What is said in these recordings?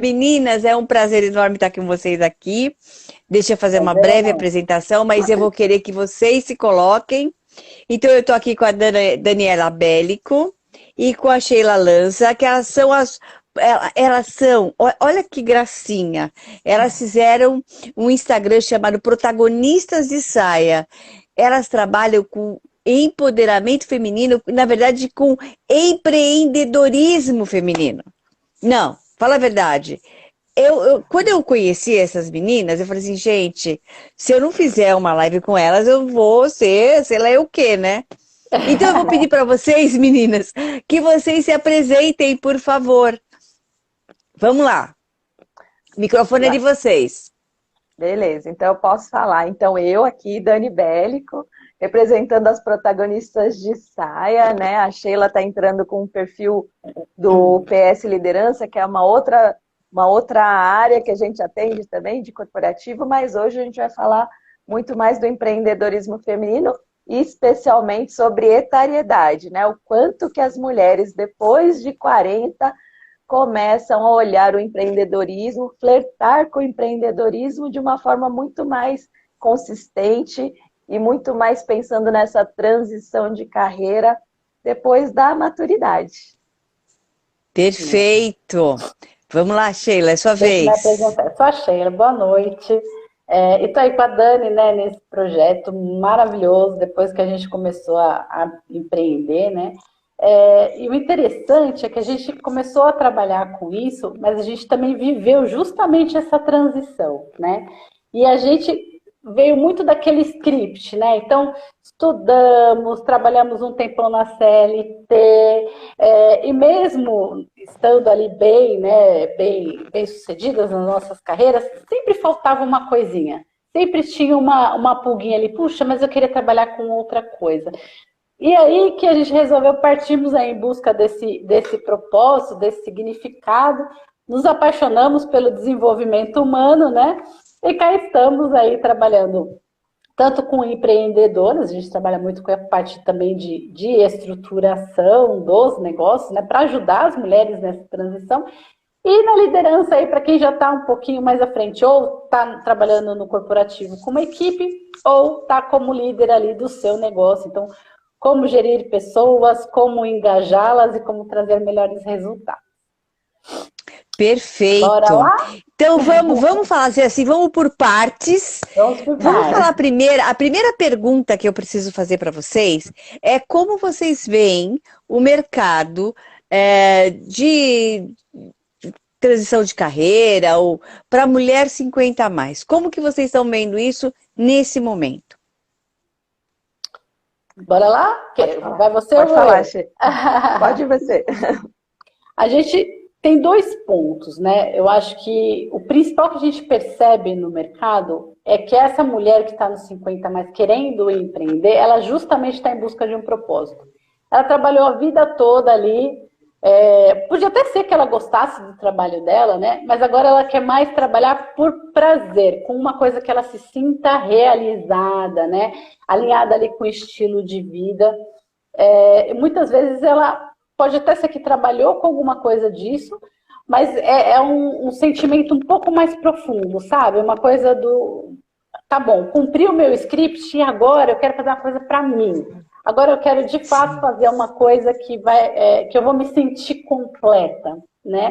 Meninas, é um prazer enorme estar com vocês aqui. Deixa eu fazer uma Prazer é breve meu. apresentação, mas eu vou querer que vocês se coloquem. Então, eu estou aqui com a Daniela Bélico e com a Sheila Lanza, que elas são olha que gracinha. Elas fizeram um Instagram chamado Protagonistas de Saia. Elas trabalham com empoderamento feminino, na verdade, com empreendedorismo feminino. Não, fala a verdade. Quando eu conheci essas meninas, eu falei assim, gente, se eu não fizer uma live com elas, eu vou ser, sei lá, eu o quê, né? Então eu vou pedir para vocês, meninas, que vocês se apresentem, por favor. Vamos lá. O microfone é de vocês. Beleza, então eu posso falar. Então eu aqui, Dani Bélico, representando as protagonistas de saia, né? A Sheila está entrando com o perfil do PS Liderança, que é uma outra área que a gente atende também, de corporativo, mas hoje a gente vai falar muito mais do empreendedorismo feminino, e especialmente sobre etariedade, né? O quanto que as mulheres, depois de 40 começam a olhar o empreendedorismo, flertar com o empreendedorismo de uma forma muito mais consistente e muito mais pensando nessa transição de carreira depois da maturidade. Perfeito. Vamos lá, Sheila, é sua Deixa eu me vez. apresentar. Eu sou a Sheila, boa noite. E estou aí com a Dani, né, nesse projeto maravilhoso, depois que a gente começou a empreender, né? E o interessante é que a gente começou a trabalhar com isso, mas a gente também viveu justamente essa transição, né? E a gente veio muito daquele script, né? Então, estudamos, trabalhamos um tempão na CLT, e mesmo estando ali bem, né, bem sucedidas nas nossas carreiras, sempre faltava uma coisinha. Sempre tinha uma pulguinha ali, puxa, mas eu queria trabalhar com outra coisa. E aí que a gente resolveu partirmos aí em busca desse propósito, desse significado, nos apaixonamos pelo desenvolvimento humano, né? E cá estamos aí trabalhando tanto com empreendedoras, a gente trabalha muito com a parte também de estruturação dos negócios, né, para ajudar as mulheres nessa transição, e na liderança aí, para quem já está um pouquinho mais à frente, ou está trabalhando no corporativo com uma equipe, ou está como líder ali do seu negócio. Então, como gerir pessoas, como engajá-las e como trazer melhores resultados. Bora Perfeito. lá? Então vamos falar assim, vamos por partes. Vamos por Vamos falar partes. primeiro. A primeira pergunta que eu preciso fazer para vocês é como vocês veem o mercado de transição de carreira ou para mulher 50 a mais. Como que vocês estão vendo isso nesse momento? Bora lá? Vai você Pode ou vou falar, eu? Sheila. Pode ir você. A gente tem dois pontos, né? Eu acho que o principal que a gente percebe no mercado é que essa mulher que está nos 50 mais querendo empreender, ela justamente está em busca de um propósito. Ela trabalhou a vida toda ali, podia até ser que ela gostasse do trabalho dela, né? Mas agora ela quer mais trabalhar por prazer, com uma coisa que ela se sinta realizada, né? Alinhada ali com o estilo de vida. Muitas vezes ela pode até ser que trabalhou com alguma coisa disso, mas é um sentimento um pouco mais profundo, sabe? Uma coisa do, tá bom, cumpri o meu script e agora eu quero fazer uma coisa para mim. Agora eu quero de fato fazer uma coisa que eu vou me sentir completa, né?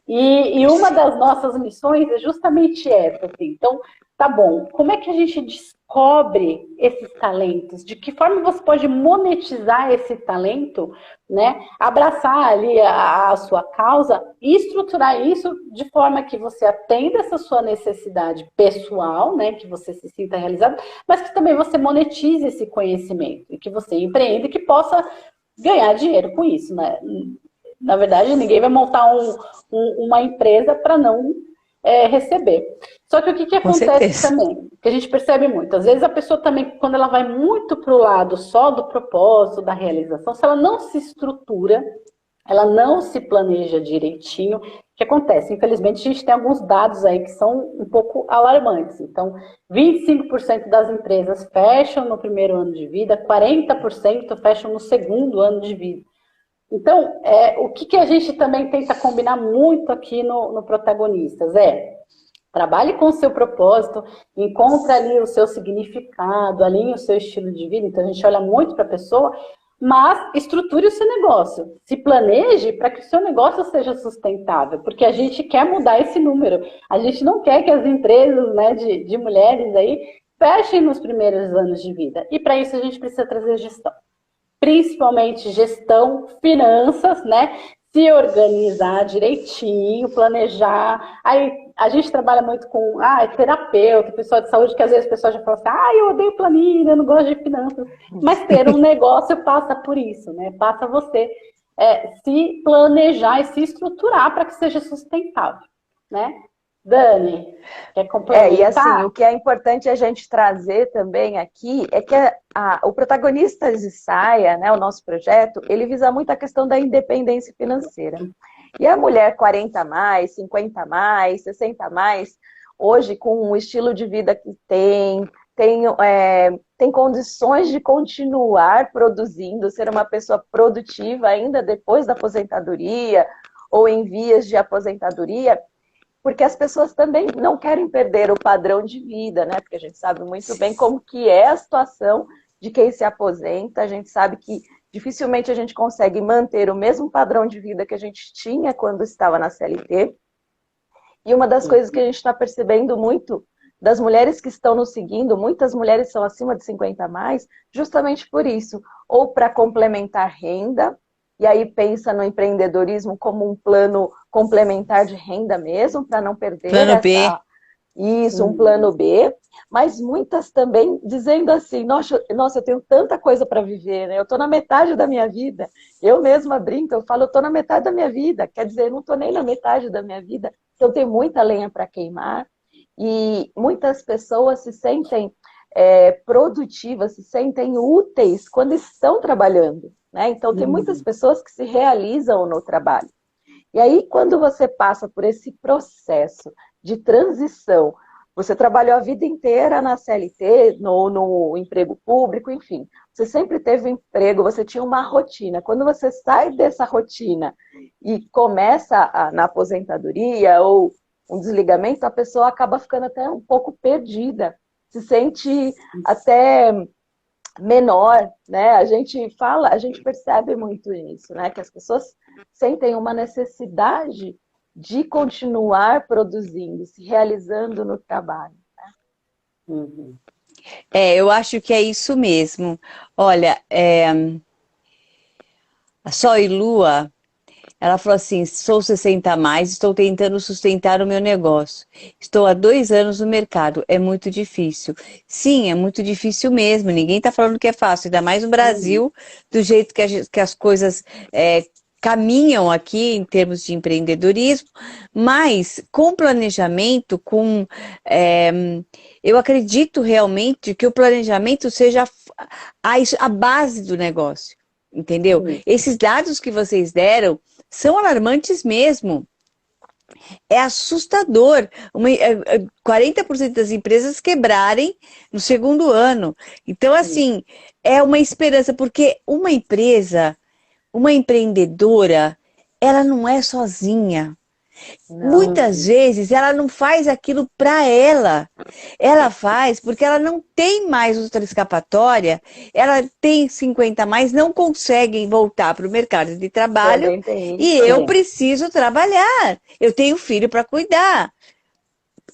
E uma das nossas missões é justamente essa, assim. Então, tá bom, como é que a gente descobre esses talentos? De que forma você pode monetizar esse talento, né? Abraçar ali a sua causa e estruturar isso de forma que você atenda essa sua necessidade pessoal, né? Que você se sinta realizado, mas que também você monetize esse conhecimento e que você empreenda e que possa ganhar dinheiro com isso, né? Na verdade, ninguém vai montar uma empresa para não receber. Só que o que Com acontece certeza. também, que a gente percebe muito, às vezes a pessoa também, quando ela vai muito para o lado só do propósito, da realização, se ela não se estrutura, ela não se planeja direitinho, o que acontece? Infelizmente, a gente tem alguns dados aí que são um pouco alarmantes. Então, 25% das empresas fecham no primeiro ano de vida, 40% fecham no segundo ano de vida. Então, o que a gente também tenta combinar muito aqui no Protagonistas trabalhe com o seu propósito, encontre ali o seu significado, alinhe o seu estilo de vida. Então, a gente olha muito para a pessoa, mas estruture o seu negócio. Se planeje para que o seu negócio seja sustentável, porque a gente quer mudar esse número. A gente não quer que as empresas, né, de mulheres aí fechem nos primeiros anos de vida. E para isso a gente precisa trazer gestão. Principalmente gestão, finanças, né? Se organizar direitinho, planejar. Aí a gente trabalha muito com terapeuta, pessoal de saúde, que às vezes o pessoal já fala assim, eu odeio planilha, eu não gosto de finanças. Mas ter um negócio passa por isso, né? Passa você se planejar e se estruturar para que seja sustentável, né? Dani, quer complementar? E assim, o que é importante a gente trazer também aqui é que o Protagonistas de Saia, né, o nosso projeto, ele visa muito a questão da independência financeira. E a mulher 40 a mais, 50 a mais, 60 a mais, hoje com o estilo de vida que tem condições de continuar produzindo, ser uma pessoa produtiva ainda depois da aposentadoria ou em vias de aposentadoria, porque as pessoas também não querem perder o padrão de vida, né? Porque a gente sabe muito bem como que é a situação de quem se aposenta, a gente sabe que dificilmente a gente consegue manter o mesmo padrão de vida que a gente tinha quando estava na CLT. E uma das coisas que a gente está percebendo muito das mulheres que estão nos seguindo, muitas mulheres são acima de 50 a mais, justamente por isso, ou para complementar renda, e aí pensa no empreendedorismo como um plano complementar de renda mesmo, para não perder plano B. Isso, um plano B. Mas muitas também dizendo assim, nossa, eu tenho tanta coisa para viver, né? Eu estou na metade da minha vida. Eu mesma brinco, eu falo, eu estou na metade da minha vida. Quer dizer, eu não estou nem na metade da minha vida. Então tem muita lenha para queimar. E muitas pessoas se sentem produtivas, se sentem úteis quando estão trabalhando, né? Então tem muitas pessoas que se realizam no trabalho. E aí, quando você passa por esse processo de transição, você trabalhou a vida inteira na CLT, no emprego público, enfim, você sempre teve um emprego, você tinha uma rotina. Quando você sai dessa rotina e começa na aposentadoria ou um desligamento, a pessoa acaba ficando até um pouco perdida, se sente até menor, né? A gente percebe muito isso, né? Que as pessoas sentem uma necessidade de continuar produzindo, se realizando no trabalho. Né? Eu acho que é isso mesmo. Olha, a Sol e Lua, ela falou assim, sou 60 a mais, estou tentando sustentar o meu negócio. Estou há 2 anos no mercado, é muito difícil. Sim, é muito difícil mesmo, ninguém está falando que é fácil, ainda mais no Brasil, do jeito que as coisas caminham aqui em termos de empreendedorismo, mas com planejamento, eu acredito realmente que o planejamento seja a base do negócio, entendeu? Esses dados que vocês deram são alarmantes mesmo. É assustador 40% das empresas quebrarem no 2º ano. Então, assim, é uma esperança, porque uma empreendedora, ela não é sozinha. Não. Muitas vezes ela não faz aquilo para ela. Ela faz porque ela não tem mais outra escapatória. Ela tem 50 a mais, não consegue voltar para o mercado de trabalho. E eu preciso trabalhar. Eu tenho filho para cuidar.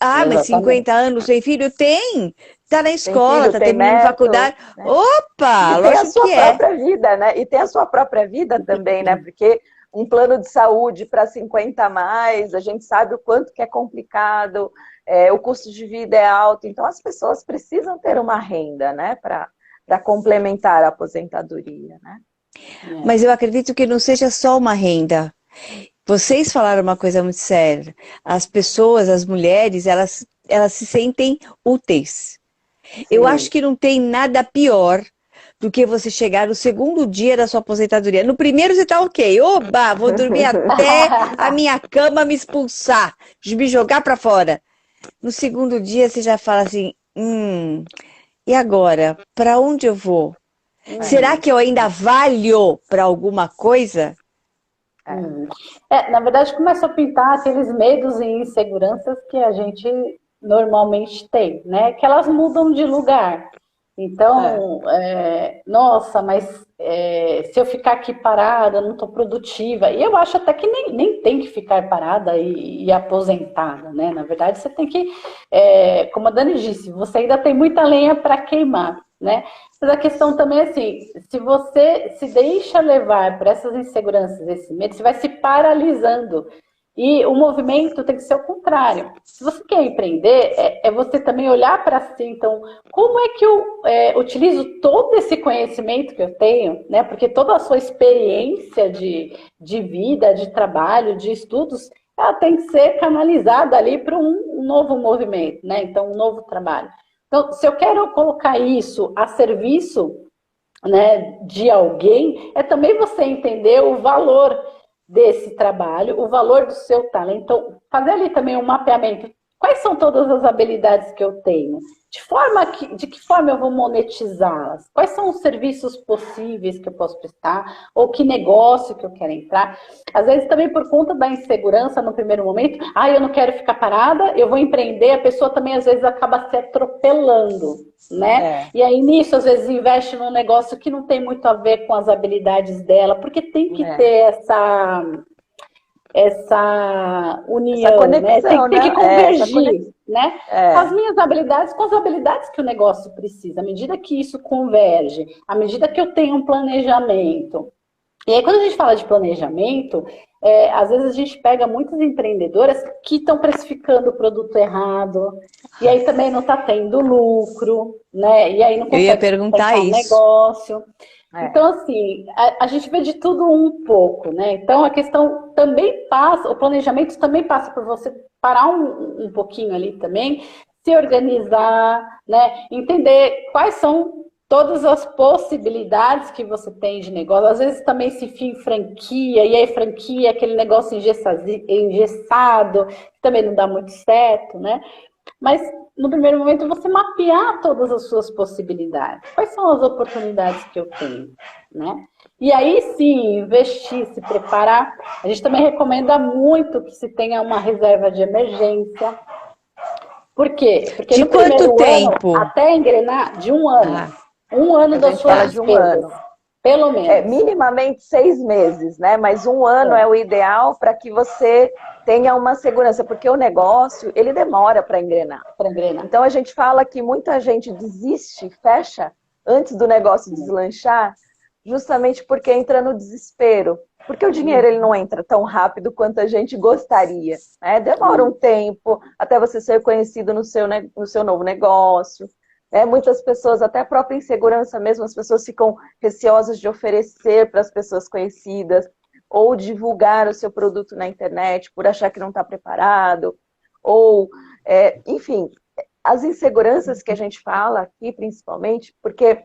Mas 50 anos sem filho? Tem. Tá na escola, tá terminando faculdade. Né? Opa! E tem a sua própria vida, né? E tem a sua própria vida também, né? Porque um plano de saúde para 50 a mais, a gente sabe o quanto que é complicado, o custo de vida é alto, então as pessoas precisam ter uma renda, né, para complementar a aposentadoria, né? Mas eu acredito que não seja só uma renda. Vocês falaram uma coisa muito séria. As pessoas, as mulheres, elas se sentem úteis. Sim. Eu acho que não tem nada pior do que você chegar no 2º dia da sua aposentadoria. No primeiro você tá ok. Oba, vou dormir até a minha cama me expulsar, me jogar para fora. No 2º dia você já fala assim, e agora? Para onde eu vou? Será que eu ainda valho para alguma coisa? Na verdade, começa a pintar aqueles medos e inseguranças que a gente normalmente tem, né? Que elas mudam de lugar. Então, nossa, mas se eu ficar aqui parada, eu não estou produtiva. E eu acho até que nem tem que ficar parada e aposentada, né? Na verdade, você tem que, como a Dani disse, você ainda tem muita lenha para queimar, né? Mas a questão também é assim, se você se deixa levar por essas inseguranças, esse medo, você vai se paralisando. E o movimento tem que ser o contrário. Se você quer empreender, é você também olhar para si. Então, como é que eu utilizo todo esse conhecimento que eu tenho, né? Porque toda a sua experiência de vida, de trabalho, de estudos, ela tem que ser canalizada ali para um novo movimento, né? Então, um novo trabalho. Então, se eu quero colocar isso a serviço, né, de alguém, é também você entender o valor desse trabalho, o valor do seu talento. Então, fazer ali também um mapeamento. Quais são todas as habilidades que eu tenho? De que forma eu vou monetizá-las? Quais são os serviços possíveis que eu posso prestar? Ou que negócio que eu quero entrar? Às vezes também por conta da insegurança no primeiro momento, eu não quero ficar parada, eu vou empreender, a pessoa também às vezes acaba se atropelando, né? E aí nisso às vezes investe num negócio que não tem muito a ver com as habilidades dela, porque tem que ter essa união, essa conexão, né? Tem que convergir, né? As minhas habilidades com as habilidades que o negócio precisa. À medida que isso converge, à medida que eu tenho um planejamento. E aí, quando a gente fala de planejamento, às vezes a gente pega muitas empreendedoras que estão precificando o produto errado, e aí também não está tendo lucro, né? E aí não consegue perguntar um negócio. Então, assim, a gente vê de tudo um pouco, né? Então, a questão também passa, o planejamento também passa por você parar um pouquinho ali também, se organizar, né? Entender quais são todas as possibilidades que você tem de negócio. Às vezes também se enfia em franquia, e aí franquia é aquele negócio engessado, que também não dá muito certo, né? Mas, no primeiro momento, você mapear todas as suas possibilidades. Quais são as oportunidades que eu tenho, né? E aí, sim, investir, se preparar. A gente também recomenda muito que se tenha uma reserva de emergência. Por quê? Porque de no quanto tempo? Até engrenar, de 1 ano. 1 ano da sua despesa. De 1 ano. Pelo menos. Minimamente 6 meses, né? Mas 1 ano é o ideal para que você tenha uma segurança, porque o negócio, ele demora para engrenar. Então, a gente fala que muita gente desiste, fecha, antes do negócio deslanchar, justamente porque entra no desespero. Porque o dinheiro, ele não entra tão rápido quanto a gente gostaria, né? Demora um tempo até você ser conhecido no seu novo negócio. Muitas pessoas, até a própria insegurança mesmo, as pessoas ficam receosas de oferecer para as pessoas conhecidas, ou divulgar o seu produto na internet por achar que não está preparado, ou, enfim, as inseguranças que a gente fala aqui, principalmente, porque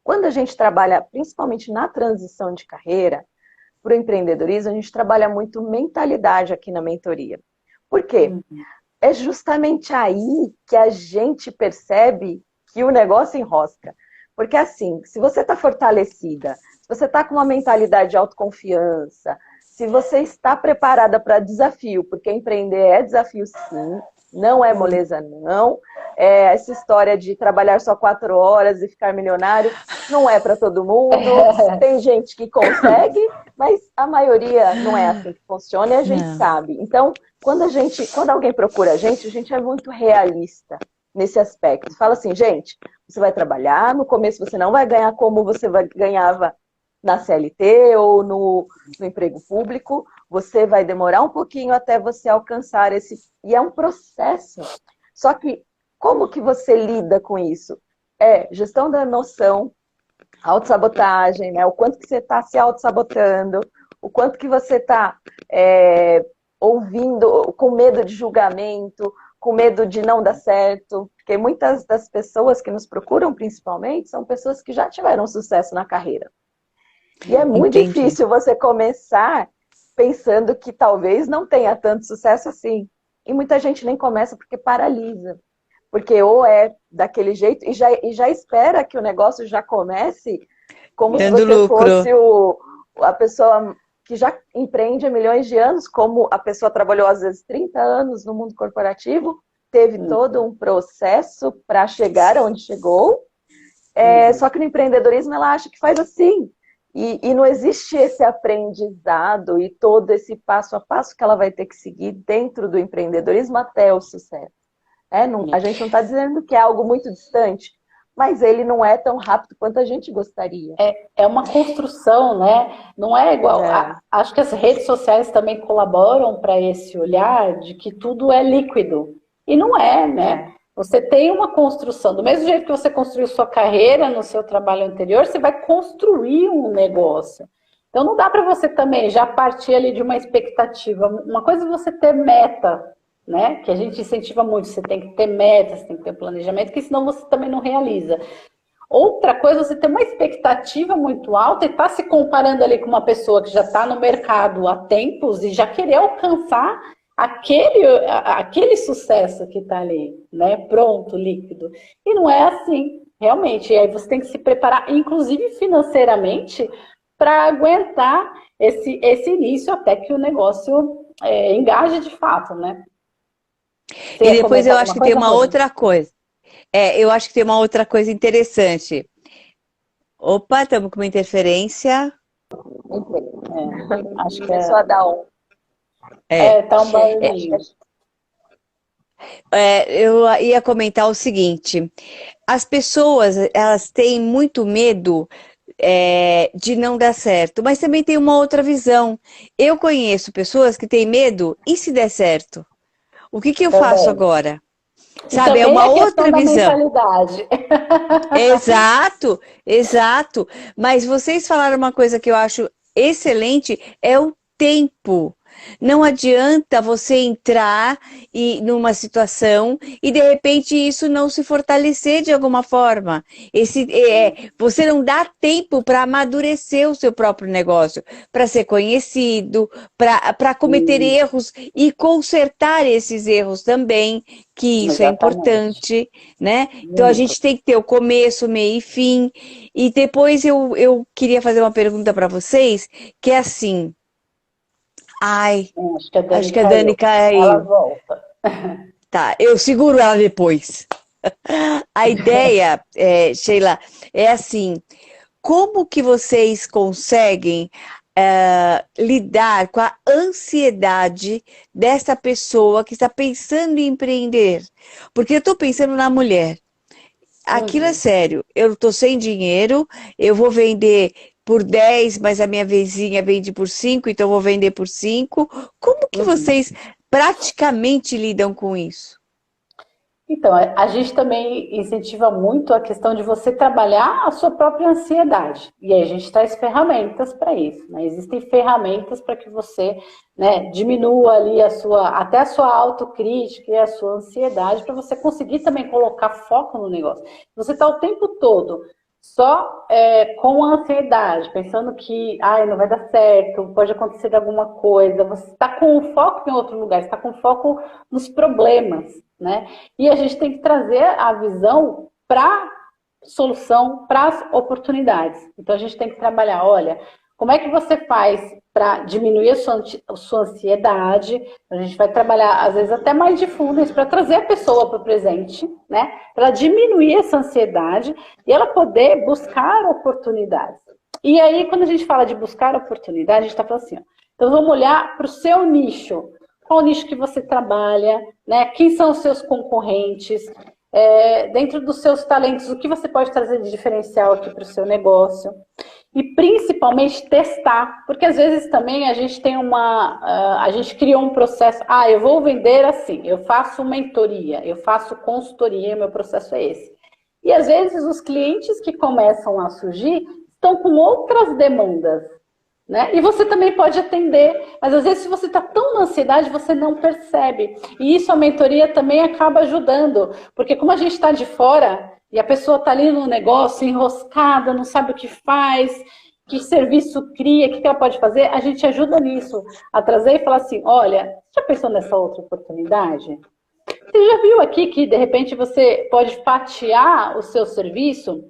quando a gente trabalha, principalmente na transição de carreira, para o empreendedorismo, a gente trabalha muito mentalidade aqui na mentoria. Por quê? É justamente aí que a gente percebe que o negócio enrosca. Porque assim, se você está fortalecida, se você está com uma mentalidade de autoconfiança, se você está preparada para desafio, porque empreender é desafio sim, não é moleza não, essa história de trabalhar só 4 horas e ficar milionário, não é para todo mundo, tem gente que consegue, mas a maioria não é assim que funciona e a gente sabe. Então, quando alguém procura a gente é muito realista nesse aspecto. Fala assim, gente, você vai trabalhar, no começo você não vai ganhar como você ganhava na CLT ou no emprego público, você vai demorar um pouquinho até você alcançar esse... E é um processo. Só que, como que você lida com isso? Gestão da noção, autossabotagem, né? O quanto que você está se autossabotando, o quanto que você está ouvindo, com medo de julgamento, com medo de não dar certo, porque muitas das pessoas que nos procuram, principalmente, são pessoas que já tiveram sucesso na carreira. E é muito difícil você começar pensando que talvez não tenha tanto sucesso assim. E muita gente nem começa porque paralisa. Porque ou é daquele jeito e já espera que o negócio já comece como se você fosse a pessoa que já empreende há milhões de anos, como a pessoa trabalhou às vezes 30 anos no mundo corporativo, teve todo um processo para chegar onde chegou, só que no empreendedorismo ela acha que faz assim, e não existe esse aprendizado e todo esse passo a passo que ela vai ter que seguir dentro do empreendedorismo até o sucesso. A gente não está dizendo que é algo muito distante, mas ele não é tão rápido quanto a gente gostaria. É uma construção, né? Não é igual. Acho que as redes sociais também colaboram para esse olhar de que tudo é líquido. E não é, né? Você tem uma construção. Do mesmo jeito que você construiu sua carreira no seu trabalho anterior, você vai construir um negócio. Então não dá para você também já partir ali de uma expectativa. Uma coisa é você ter meta, né? Que a gente incentiva muito. Você tem que ter metas, você tem que ter planejamento, porque senão você também não realiza. Outra coisa, você ter uma expectativa muito alta e estar se comparando ali com uma pessoa que já está no mercado há tempos e já querer alcançar aquele sucesso que está ali, né? Pronto, líquido. E não é assim, realmente. E aí você tem que se preparar, inclusive financeiramente, para aguentar esse início até que o negócio engaje de fato, né? E depois eu acho que tem uma outra coisa. Eu acho que tem uma outra coisa interessante. Opa, estamos com uma interferência. Acho que começou a dar um. Tá um barulhinho. Eu ia comentar o seguinte. As pessoas, elas têm muito medo de não dar certo, mas também tem uma outra visão. Eu conheço pessoas que têm medo, e se der certo? O que eu faço agora? Sabe, é uma outra visão. Mentalidade. Exato. Mas vocês falaram uma coisa que eu acho excelente, é o tempo. Não adianta você entrar numa situação e de repente isso não se fortalecer de alguma forma. Você não dá tempo para amadurecer o seu próprio negócio, para ser conhecido, para cometer erros e consertar esses erros também, que isso é importante, né? Então a gente tem que ter o começo, meio e fim. E depois eu queria fazer uma pergunta para vocês, que é assim. Acho que a Dani caiu. Ela volta. Tá, eu seguro ela depois. A ideia, Sheila, é assim, como que vocês conseguem lidar com a ansiedade dessa pessoa que está pensando em empreender? Porque eu estou pensando na mulher. Aquilo é sério, eu estou sem dinheiro, eu vou vender por 10, mas a minha vizinha vende por 5, então eu vou vender por 5. Como que vocês praticamente lidam com isso? Então, a gente também incentiva muito a questão de você trabalhar a sua própria ansiedade. E aí a gente traz ferramentas para isso, né? Existem ferramentas para que você, né, diminua ali até a sua autocrítica e a sua ansiedade, para você conseguir também colocar foco no negócio. Você está o tempo todo só com a ansiedade, pensando que não vai dar certo, pode acontecer alguma coisa, você está com o foco em outro lugar, está com foco nos problemas, né? E a gente tem que trazer a visão para solução, para as oportunidades. Então a gente tem que trabalhar, olha, como é que você faz para diminuir a sua ansiedade? A gente vai trabalhar, às vezes, até mais de fundo para trazer a pessoa para o presente, né? Para diminuir essa ansiedade e ela poder buscar oportunidades. E aí, quando a gente fala de buscar oportunidade, a gente está falando assim, ó, então vamos olhar para o seu nicho. Qual o nicho que você trabalha, né? Quem são os seus concorrentes? Dentro dos seus talentos, o que você pode trazer de diferencial aqui para o seu negócio? E principalmente testar, porque às vezes também a gente tem a gente criou um processo, eu vou vender assim, eu faço mentoria, eu faço consultoria, meu processo é esse. E às vezes os clientes que começam a surgir estão com outras demandas, né? E você também pode atender, mas às vezes se você está tão na ansiedade, você não percebe. E isso a mentoria também acaba ajudando, porque como a gente está de fora e a pessoa está ali no negócio enroscada, não sabe o que faz, que serviço cria, o que ela pode fazer, a gente ajuda nisso, a trazer e falar assim, olha, você já pensou nessa outra oportunidade? Você já viu aqui que, de repente, você pode fatiar o seu serviço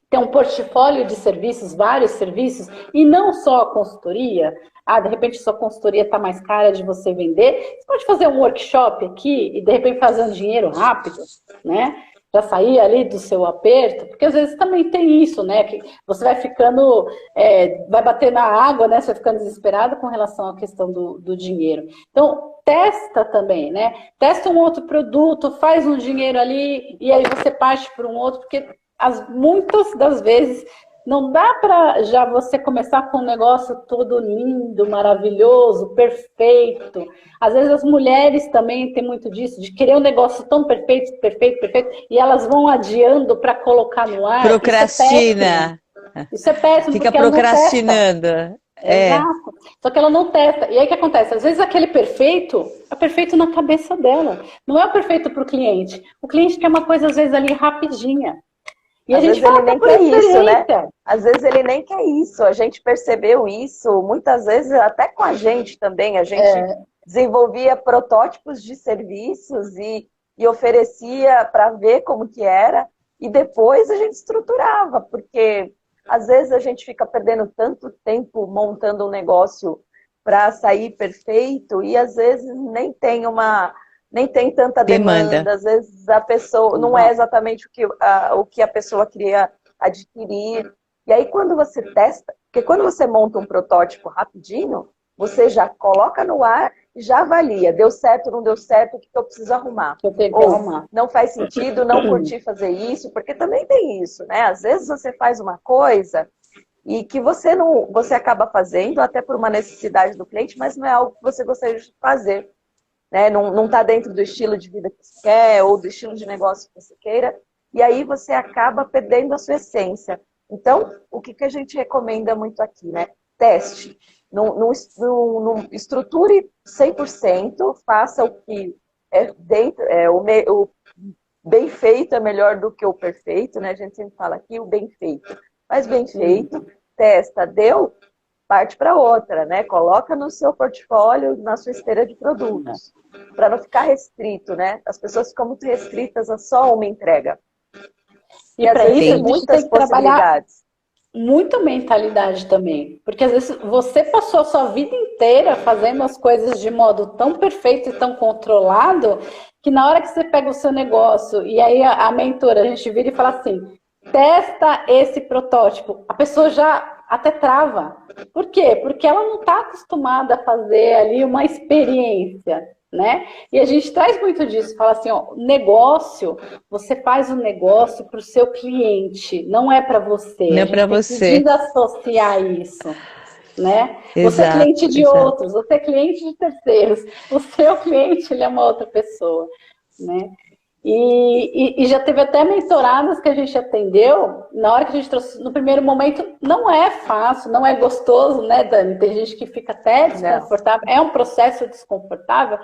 ter um portfólio de serviços, vários serviços, e não só a consultoria. Ah, de repente sua consultoria está mais cara de você vender. Você pode fazer um workshop aqui e de repente fazer um dinheiro rápido, né? Já sair ali do seu aperto, porque às vezes também tem isso, né? Que você vai ficando, vai bater na água, né? Você vai ficando desesperado com relação à questão do dinheiro. Então, testa também, né? Testa um outro produto, faz um dinheiro ali e aí você parte para um outro, porque muitas das vezes não dá para já você começar com um negócio todo lindo, maravilhoso, perfeito. Às vezes as mulheres também têm muito disso, de querer um negócio tão perfeito, perfeito, perfeito, e elas vão adiando para colocar no ar. Procrastina. Isso é péssimo, Fica porque ela não testa. procrastinando. Exato. Só que ela não testa. E aí o que acontece? Às vezes aquele perfeito é perfeito na cabeça dela. Não é o perfeito para o cliente. O cliente quer uma coisa, às vezes, ali rapidinha. E Às a gente vezes ele fala nem por quer isso, né? experiência. Às vezes ele nem quer isso. A gente percebeu isso, muitas vezes até com a gente também. A gente desenvolvia protótipos de serviços e oferecia para ver como que era. E depois a gente estruturava, porque às vezes a gente fica perdendo tanto tempo montando um negócio para sair perfeito e às vezes nem tem tanta demanda, às vezes a pessoa não é exatamente o que a pessoa queria adquirir. E aí quando você testa, porque quando você monta um protótipo rapidinho, você já coloca no ar e já avalia, deu certo, não deu certo, o que eu preciso arrumar. Eu tenho que arrumar. Não faz sentido, não curti fazer isso, porque também tem isso, né? Às vezes você faz uma coisa e que você acaba fazendo até por uma necessidade do cliente, mas não é algo que você gostaria de fazer. Né? Não está dentro do estilo de vida que você quer ou do estilo de negócio que você queira, e aí você acaba perdendo a sua essência. Então, o que a gente recomenda muito aqui, né? Teste. Não estruture 100%, faça o que é dentro, o bem feito é melhor do que o perfeito, né? A gente sempre fala aqui o bem feito. Mas bem feito, testa, deu, parte para outra, né? Coloca no seu portfólio, na sua esteira de produtos, para não ficar restrito, né? As pessoas ficam muito restritas a só uma entrega. E para isso a gente muitas tem que trabalhar possibilidades. muito mentalidade também, porque às vezes você passou a sua vida inteira fazendo as coisas de modo tão perfeito e tão controlado, que na hora que você pega o seu negócio e aí a mentora, a gente vira e fala assim, testa esse protótipo, a pessoa já até trava. Por quê? Porque ela não está acostumada a fazer ali uma experiência, né? E a gente traz muito disso, fala assim, ó, negócio, você faz um negócio para o seu cliente, não é para você. Não a é gente para tem você. que desassociar isso, né? Exato, você é cliente de exato. outros, você é cliente de terceiros, o seu cliente ele é uma outra pessoa, né? E já teve até mentoradas que a gente atendeu, na hora que a gente trouxe, no primeiro momento, não é fácil, não é gostoso, né, Dani? Tem gente que fica até desconfortável, é um processo desconfortável,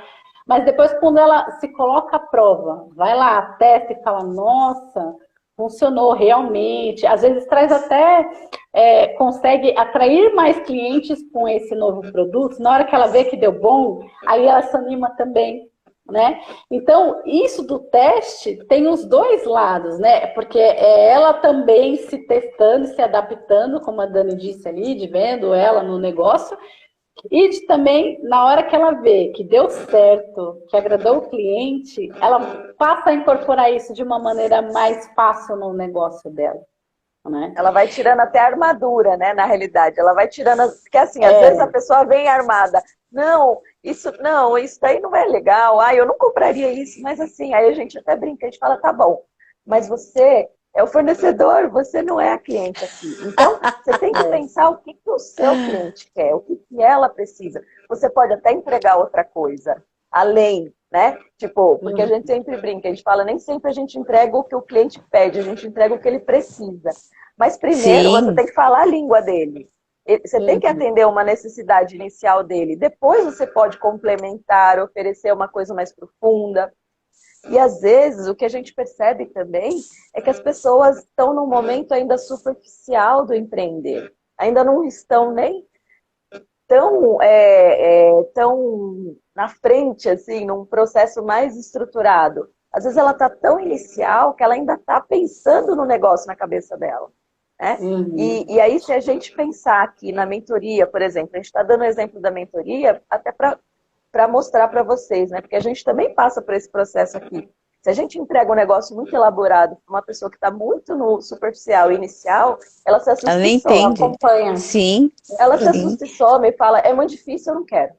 mas depois quando ela se coloca à prova, vai lá, testa e fala, nossa, funcionou realmente, às vezes traz até, consegue atrair mais clientes com esse novo produto, na hora que ela vê que deu bom, aí ela se anima também. Né? Então, isso do teste tem os dois lados, né? Porque é ela também se testando, se adaptando, como a Dani disse ali, de vendo ela no negócio, e de também, na hora que ela vê que deu certo, que agradou o cliente, ela passa a incorporar isso de uma maneira mais fácil no negócio dela. Né? Ela vai tirando até a armadura, né? Na realidade, ela vai tirando, porque assim, às vezes a pessoa vem armada, não, isso daí não é legal, eu não compraria isso, mas assim, aí a gente até brinca, a gente fala, tá bom, mas você é o fornecedor, você não é a cliente aqui. Então, você tem que pensar o que o seu cliente quer, o que ela precisa. Você pode até entregar outra coisa, além, né? Tipo, porque a gente sempre brinca, a gente fala, nem sempre a gente entrega o que o cliente pede, a gente entrega o que ele precisa. Mas primeiro você tem que falar a língua dele. Você tem que atender uma necessidade inicial dele. Depois você pode complementar, oferecer uma coisa mais profunda. E às vezes o que a gente percebe também é que as pessoas estão num momento ainda superficial do empreender. Ainda não estão nem tão na frente, assim, num processo mais estruturado. Às vezes ela está tão inicial que ela ainda está pensando no negócio na cabeça dela. né? E aí, se a gente pensar aqui na mentoria, por exemplo, a gente está dando o exemplo da mentoria até para mostrar para vocês, né? Porque a gente também passa por esse processo aqui. Se a gente entrega um negócio muito elaborado para uma pessoa que está muito no superficial e inicial, ela se assusta Ela nem e some. entende. Acompanha. Sim, Ela se sim. assusta e some e fala, é muito difícil, eu não quero.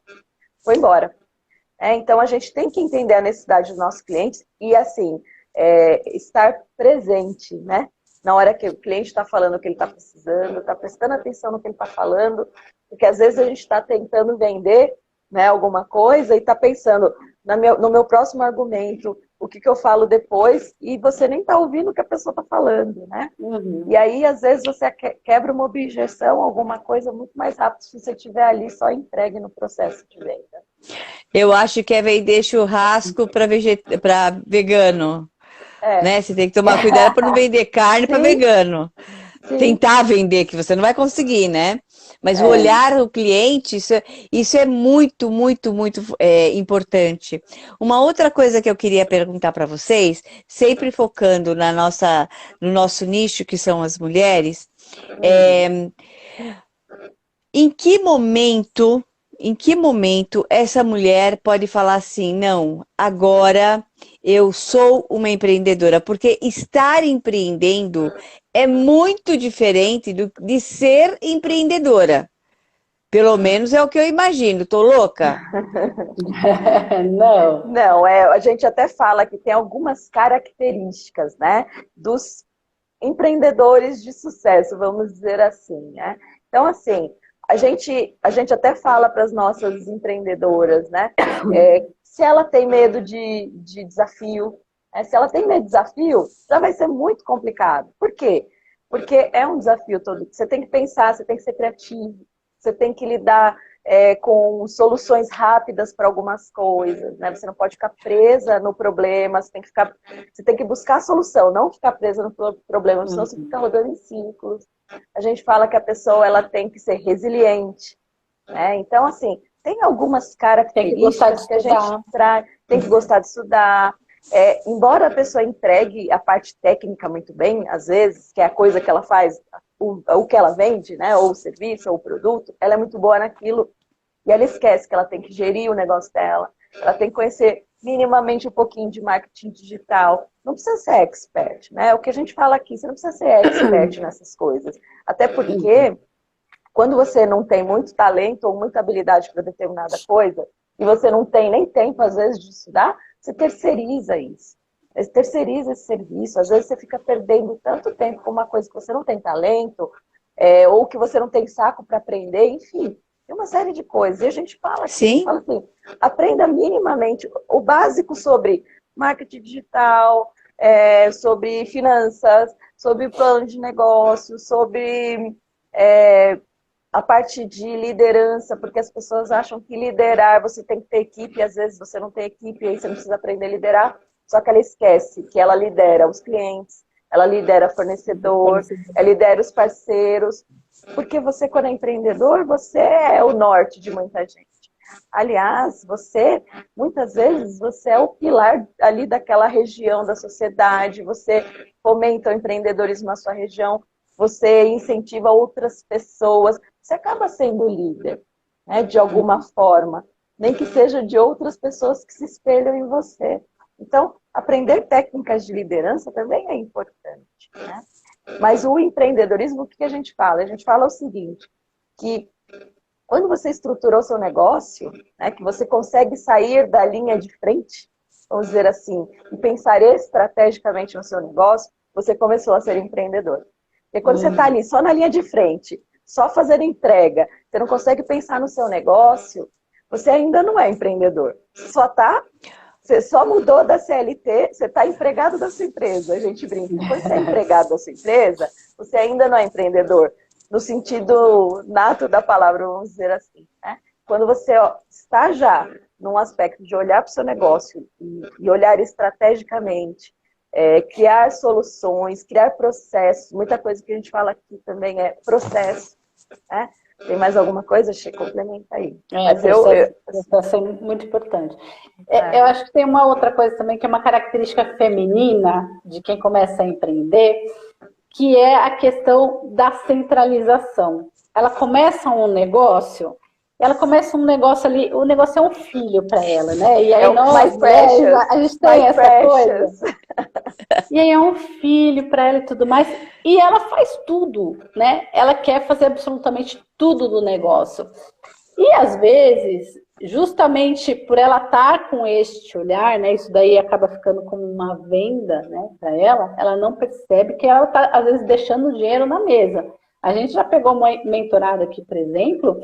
Vou embora. Então, a gente tem que entender a necessidade dos nossos clientes e, assim, estar presente, né? Na hora que o cliente está falando o que ele está precisando, está prestando atenção no que ele está falando, porque às vezes a gente está tentando vender, né, alguma coisa e está pensando no meu próximo argumento, o que eu falo depois, e você nem está ouvindo o que a pessoa está falando, né? E aí, às vezes, você quebra uma objeção, alguma coisa muito mais rápido se você estiver ali só entregue no processo de venda. Eu acho que é vender churrasco para vegano. Né? Você tem que tomar cuidado para não vender carne para vegano. Sim. Tentar vender, que você não vai conseguir, né? Mas o olhar do cliente, isso é muito, muito, muito importante. Uma outra coisa que eu queria perguntar para vocês, sempre focando no nosso nicho, que são as mulheres, em que momento essa mulher pode falar assim, não, agora eu sou uma empreendedora? Porque estar empreendendo é muito diferente de ser empreendedora. Pelo menos é o que eu imagino. Tô louca? Não. Não, a gente até fala que tem algumas características, né, dos empreendedores de sucesso, vamos dizer assim, né? Então, assim, a gente até fala para as nossas empreendedoras, né? Se ela tem medo de desafio, se ela tem medo de desafio, já vai ser muito complicado. Por quê? Porque é um desafio todo. Você tem que pensar, você tem que ser criativo, você tem que lidar com soluções rápidas para algumas coisas, né? Você não pode ficar presa no problema, você tem que buscar a solução, não ficar presa no problema, senão você fica rodando em círculos. A gente fala que a pessoa ela tem que ser resiliente, né? Então, assim, tem algumas características que a gente traz, tem que gostar de estudar. Embora a pessoa entregue a parte técnica muito bem, às vezes, que é a coisa que ela faz, o que ela vende, né? Ou o serviço, ou o produto, ela é muito boa naquilo. E ela esquece que ela tem que gerir o negócio dela, ela tem que conhecer minimamente um pouquinho de marketing digital. Não precisa ser expert, né? O que a gente fala aqui, você não precisa ser expert nessas coisas. Até porque, quando você não tem muito talento ou muita habilidade para determinada coisa, e você não tem nem tempo, às vezes, de estudar, você terceiriza isso. Você terceiriza esse serviço. Às vezes você fica perdendo tanto tempo com uma coisa que você não tem talento, ou que você não tem saco para aprender, enfim. Tem uma série de coisas. E a gente fala assim, aprenda minimamente o básico sobre marketing digital, sobre finanças, sobre plano de negócio, sobre a parte de liderança, porque as pessoas acham que liderar, você tem que ter equipe, e às vezes você não tem equipe, e aí você não precisa aprender a liderar, só que ela esquece que ela lidera os clientes, ela lidera fornecedor, ela lidera os parceiros, porque você, quando é empreendedor, você é o norte de muita gente. Aliás, muitas vezes, você é o pilar ali daquela região da sociedade, você fomenta o empreendedorismo na sua região, você incentiva outras pessoas, você acaba sendo líder, né, de alguma forma, nem que seja de outras pessoas que se espelham em você. Então, aprender técnicas de liderança também é importante, né? Mas o empreendedorismo, o que a gente fala? A gente fala o seguinte, que quando você estruturou seu negócio, né, que você consegue sair da linha de frente, vamos dizer assim, e pensar estrategicamente no seu negócio, você começou a ser empreendedor. Porque quando você está ali só na linha de frente, só fazendo entrega, você não consegue pensar no seu negócio, você ainda não é empreendedor. Você só mudou da CLT, você está empregado da sua empresa, a gente brinca. Quando você é empregado da sua empresa, você ainda não é empreendedor, no sentido nato da palavra, vamos dizer assim, né? Quando você está já num aspecto de olhar para o seu negócio e olhar estrategicamente, criar soluções, criar processos, muita coisa que a gente fala aqui também é processo, né? Tem mais alguma coisa? Complementa aí. Mas processo é muito importante. Eu acho que tem uma outra coisa também, que é uma característica feminina de quem começa a empreender, que é a questão da centralização. Ela começa um negócio ali, o negócio é um filho para ela, né? E aí nós, mulheres, a gente tem essa coisa. E aí é um filho para ela e tudo mais. E ela faz tudo, né? Ela quer fazer absolutamente tudo do negócio. E às vezes, justamente por ela estar com este olhar, né? Isso daí acaba ficando como uma venda, né? Para ela não percebe que ela está, às vezes, deixando o dinheiro na mesa. A gente já pegou uma mentorada aqui, por exemplo,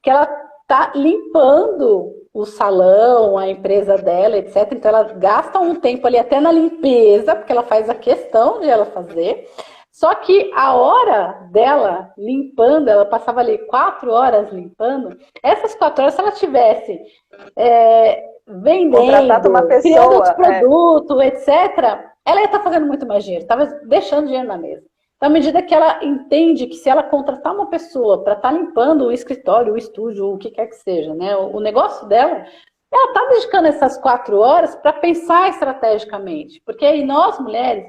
que ela está limpando o salão, a empresa dela, etc. Então, ela gasta um tempo ali até na limpeza, porque ela faz a questão de ela fazer. Só que a hora dela limpando, ela passava ali 4 horas limpando, essas 4 horas, se ela tivesse vendendo, uma pessoa, criando outros produtos, etc., ela ia estar fazendo muito mais dinheiro, estava deixando dinheiro na mesa. Então, à medida que ela entende que se ela contratar uma pessoa para estar limpando o escritório, o estúdio, o que quer que seja, né, o negócio dela, ela está dedicando essas 4 horas para pensar estrategicamente. Porque aí nós, mulheres,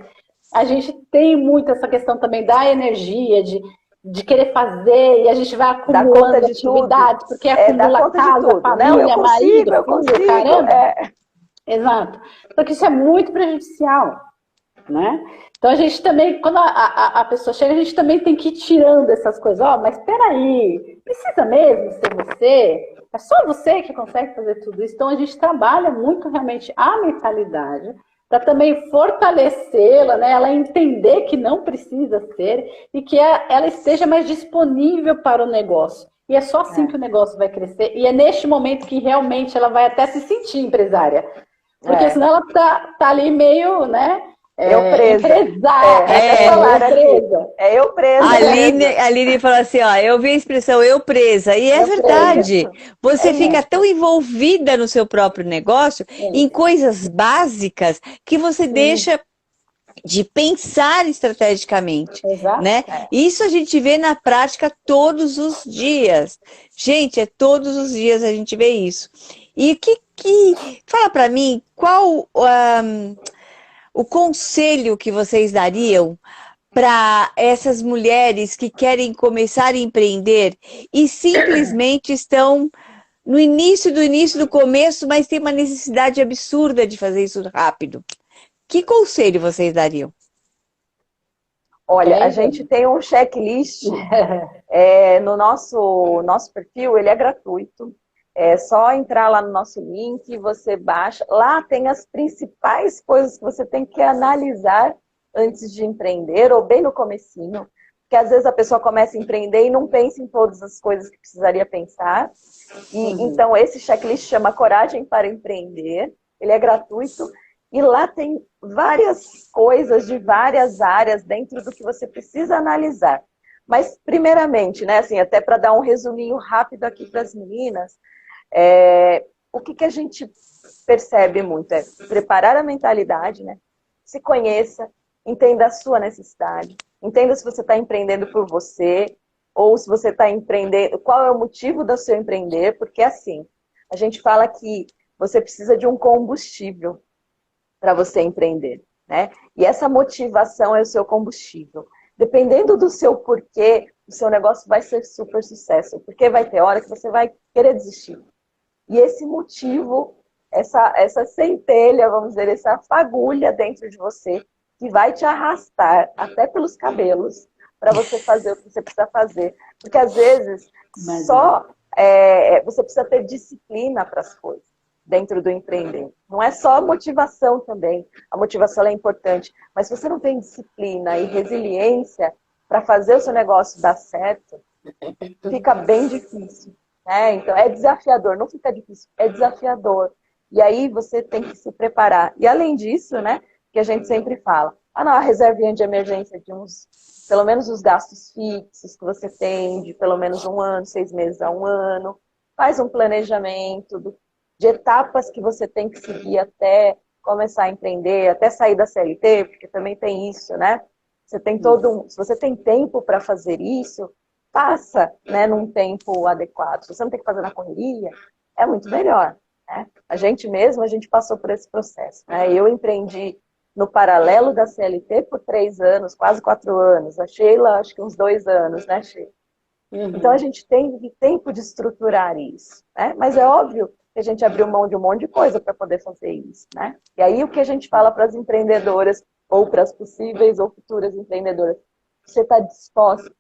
a gente tem muito essa questão também da energia, de querer fazer, e a gente vai acumulando atividades, porque acumula casa, família, marido, filho, caramba. Exato. Só que isso é muito prejudicial, né? Então a gente também, quando a pessoa chega, a gente também tem que ir tirando essas coisas. Mas peraí, precisa mesmo ser você? É só você que consegue fazer tudo isso? Então a gente trabalha muito realmente a mentalidade para também fortalecê-la, né? Ela entender que não precisa ser e que ela esteja mais disponível para o negócio. E é só assim que o negócio vai crescer. E é neste momento que realmente ela vai até se sentir empresária. Porque senão ela tá ali meio, né? Eu presa. Eu presa. A Aline falou assim, ó, eu vi a expressão eu presa, e é verdade. Você fica tão envolvida no seu próprio negócio, em coisas básicas, que você deixa de pensar estrategicamente, né? Isso a gente vê na prática todos os dias. Gente, todos os dias a gente vê isso. E fala para mim, qual o conselho que vocês dariam para essas mulheres que querem começar a empreender e simplesmente estão no início do começo, mas tem uma necessidade absurda de fazer isso rápido? Que conselho vocês dariam? Olha, a gente tem um checklist no nosso perfil, ele é gratuito. É só entrar lá no nosso link, você baixa. Lá tem as principais coisas que você tem que analisar antes de empreender, ou bem no comecinho. Porque às vezes a pessoa começa a empreender e não pensa em todas as coisas que precisaria pensar. Então, esse checklist chama Coragem para Empreender. Ele é gratuito. E lá tem várias coisas de várias áreas dentro do que você precisa analisar. Mas, primeiramente, né, assim, até para dar um resuminho rápido aqui para as meninas, o que a gente percebe muito é preparar a mentalidade, né? Se conheça, entenda a sua necessidade, entenda se você está empreendendo por você, ou se você está empreendendo, qual é o motivo do seu empreender, porque assim, a gente fala que você precisa de um combustível para você empreender, né? E essa motivação é o seu combustível. Dependendo do seu porquê, o seu negócio vai ser super sucesso, porque vai ter hora que você vai querer desistir. E esse motivo, essa centelha, vamos dizer, essa fagulha dentro de você, que vai te arrastar até pelos cabelos para você fazer o que você precisa fazer. Porque às vezes você precisa ter disciplina para as coisas dentro do empreender. Não é só motivação também. A motivação é importante. Mas se você não tem disciplina e resiliência para fazer o seu negócio dar certo, fica bem difícil. Então, é desafiador. Não fica difícil, é desafiador. E aí você tem que se preparar. E além disso, né, que a gente sempre fala, a reservinha de emergência de pelo menos os gastos fixos que você tem, de pelo menos 1 ano, 6 meses a 1 ano. Faz um planejamento de etapas que você tem que seguir até começar a empreender, até sair da CLT, porque também tem isso, né? Você tem se você tem tempo para fazer isso, faça, né, num tempo adequado. Se você não tem que fazer na correria, é muito melhor, né? A gente passou por esse processo, né? Eu empreendi no paralelo da CLT por 3 anos, quase 4 anos. A Sheila, acho que uns 2 anos, né, Sheila? Então a gente tem tempo de estruturar isso, né? Mas é óbvio que a gente abriu mão de um monte de coisa para poder fazer isso, né? E aí o que a gente fala para as empreendedoras, ou para as possíveis ou futuras empreendedoras, você está disposta?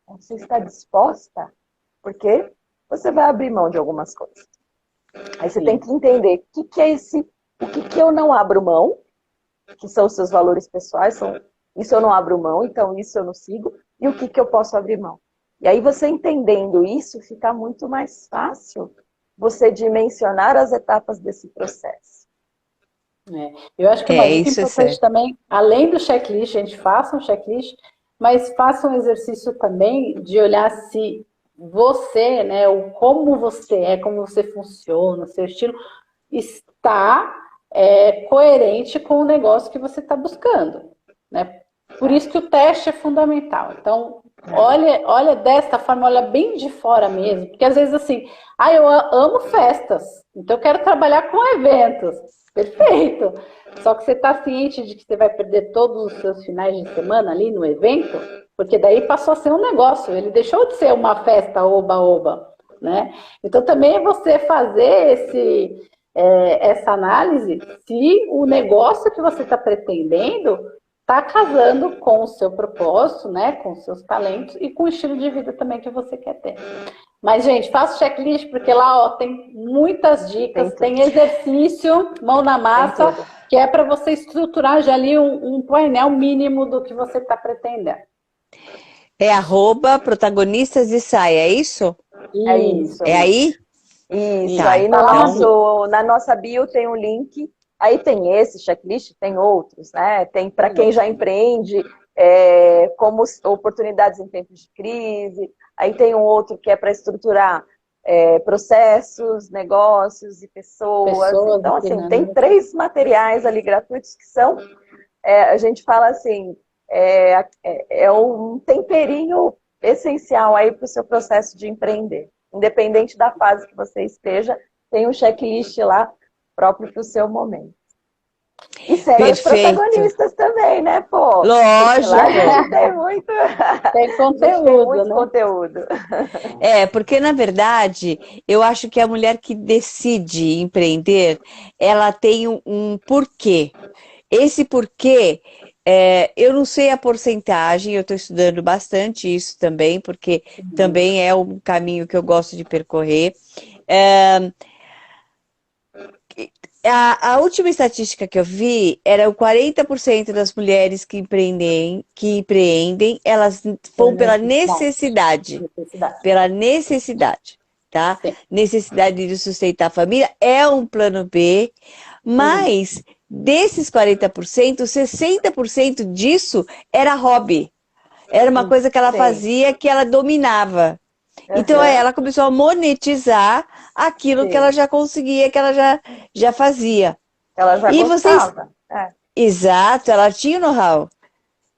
Você está disposta? Porque você vai abrir mão de algumas coisas. Aí você tem que entender o que é o que eu não abro mão, que são os seus valores pessoais, isso eu não abro mão, então isso eu não sigo, e o que eu posso abrir mão. E aí você entendendo isso, fica muito mais fácil você dimensionar as etapas desse processo. Eu acho que uma dica isso é importante certo. também, além do checklist, a gente faça um checklist, mas faça um exercício também de olhar se você, né, o como você é, como você funciona, seu estilo, está coerente com o negócio que você está buscando, né? Por isso que o teste é fundamental. Então, olha desta forma, olha bem de fora mesmo, porque às vezes assim, eu amo festas, então eu quero trabalhar com eventos. Perfeito. Só que você está ciente de que você vai perder todos os seus finais de semana ali no evento, porque daí passou a ser um negócio, ele deixou de ser uma festa oba-oba, né? Então também é você fazer essa análise se o negócio que você está pretendendo está casando com o seu propósito, né? Com os seus talentos e com o estilo de vida também que você quer ter. Mas, gente, faça o checklist, porque lá tem muitas dicas, tem exercício, mão na massa, que é para você estruturar já ali um painel mínimo do que você está pretendendo. É @protagonistas de saia, é isso? É isso. É aí? Isso, tá, aí na nossa bio tem um link, aí tem esse checklist, tem outros, né? Tem para quem já empreende, como oportunidades em tempos de crise, aí tem um outro que é para estruturar processos, negócios e pessoas. Então, assim, tem 3 materiais ali gratuitos que são, a gente fala assim, um temperinho essencial aí para o seu processo de empreender. Independente da fase que você esteja, tem um checklist lá próprio para o seu momento. E segue os protagonistas também, né, pô? Lógico. Lá a gente tem muito... Tem conteúdo, né? Conteúdo. Porque na verdade, eu acho que a mulher que decide empreender, ela tem um porquê. Esse porquê, eu não sei a porcentagem, eu estou estudando bastante isso também, porque também é um caminho que eu gosto de percorrer. A última estatística que eu vi era o 40% das mulheres que empreendem, elas vão pela necessidade. Pela necessidade, tá? Sim. Necessidade de sustentar a família é um plano B, mas desses 40%, 60% disso era hobby. Era uma coisa que ela fazia, que ela dominava. Então ela começou a monetizar aquilo que ela já conseguia, que ela já fazia. Ela já gostava. Exato, ela tinha know-how,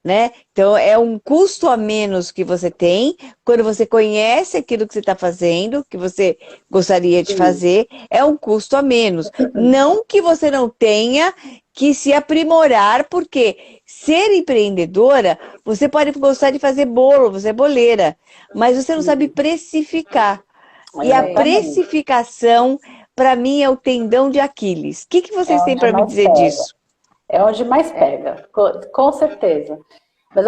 né? Então é um custo a menos que você tem quando você conhece aquilo que você está fazendo, que você gostaria de fazer, é um custo a menos. Não que você não tenha que se aprimorar, porque ser empreendedora, você pode gostar de fazer bolo, você é boleira, mas você não sabe precificar. E a precificação, para mim, é o tendão de Aquiles. O que vocês têm para me dizer disso? É onde mais pega, com certeza. Mas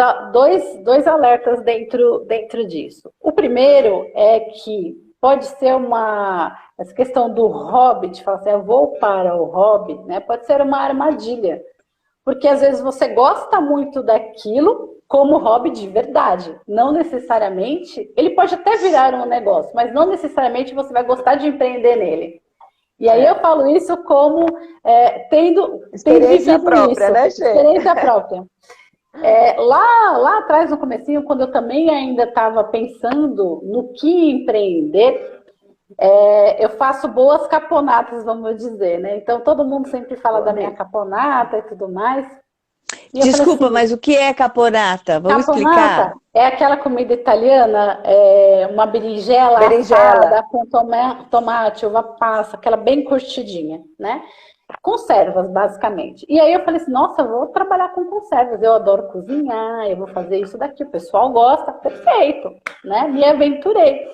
dois alertas dentro disso. O primeiro é que pode ser essa questão do hobby, de falar assim, eu vou para o hobby, né? Pode ser uma armadilha. Porque às vezes você gosta muito daquilo como hobby de verdade. Não necessariamente, ele pode até virar um negócio, mas não necessariamente você vai gostar de empreender nele. E aí eu falo isso como tendo experiência própria, isso, né, Che? Experiência própria. Lá atrás, no comecinho, quando eu também ainda estava pensando no que empreender, eu faço boas caponatas, vamos dizer, né? Então todo mundo sempre fala da minha caponata e tudo mais. E desculpa, assim, mas o que é caponata? Vamos explicar? É aquela comida italiana, uma berinjela assada com tomate, uva passa, aquela bem curtidinha, né? Conservas, basicamente. E aí eu falei assim, nossa, eu vou trabalhar com conservas, eu adoro cozinhar, eu vou fazer isso daqui, o pessoal gosta, perfeito, né? Me aventurei.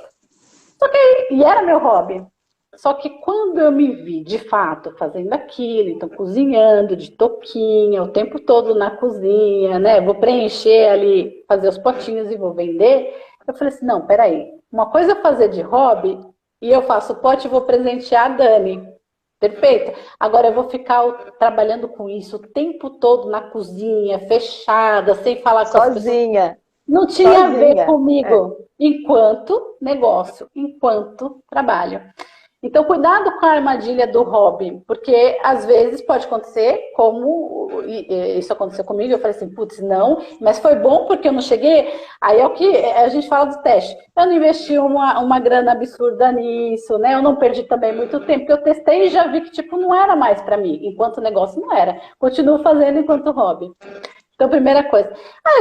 E era meu hobby. Só que quando eu me vi, de fato, fazendo aquilo, então cozinhando de touquinha, o tempo todo na cozinha, né? Vou preencher ali, fazer os potinhos e vou vender. Eu falei assim, não, peraí. Uma coisa é fazer de hobby e eu faço o pote e vou presentear a Dani. Perfeito. Agora eu vou ficar trabalhando com isso o tempo todo na cozinha, fechada, sem falar com as pessoas. Sozinha. Não tinha a ver Sozinha. comigo, enquanto negócio, enquanto trabalho. Então, cuidado com a armadilha do hobby, porque às vezes pode acontecer, como isso aconteceu comigo, eu falei assim, putz, não, mas foi bom porque eu não cheguei. Aí é o que a gente fala do teste. Eu não investi uma grana absurda nisso, né? Eu não perdi também muito tempo, porque eu testei e já vi que tipo não era mais para mim, enquanto negócio não era. Continuo fazendo enquanto hobby. Então, primeira coisa.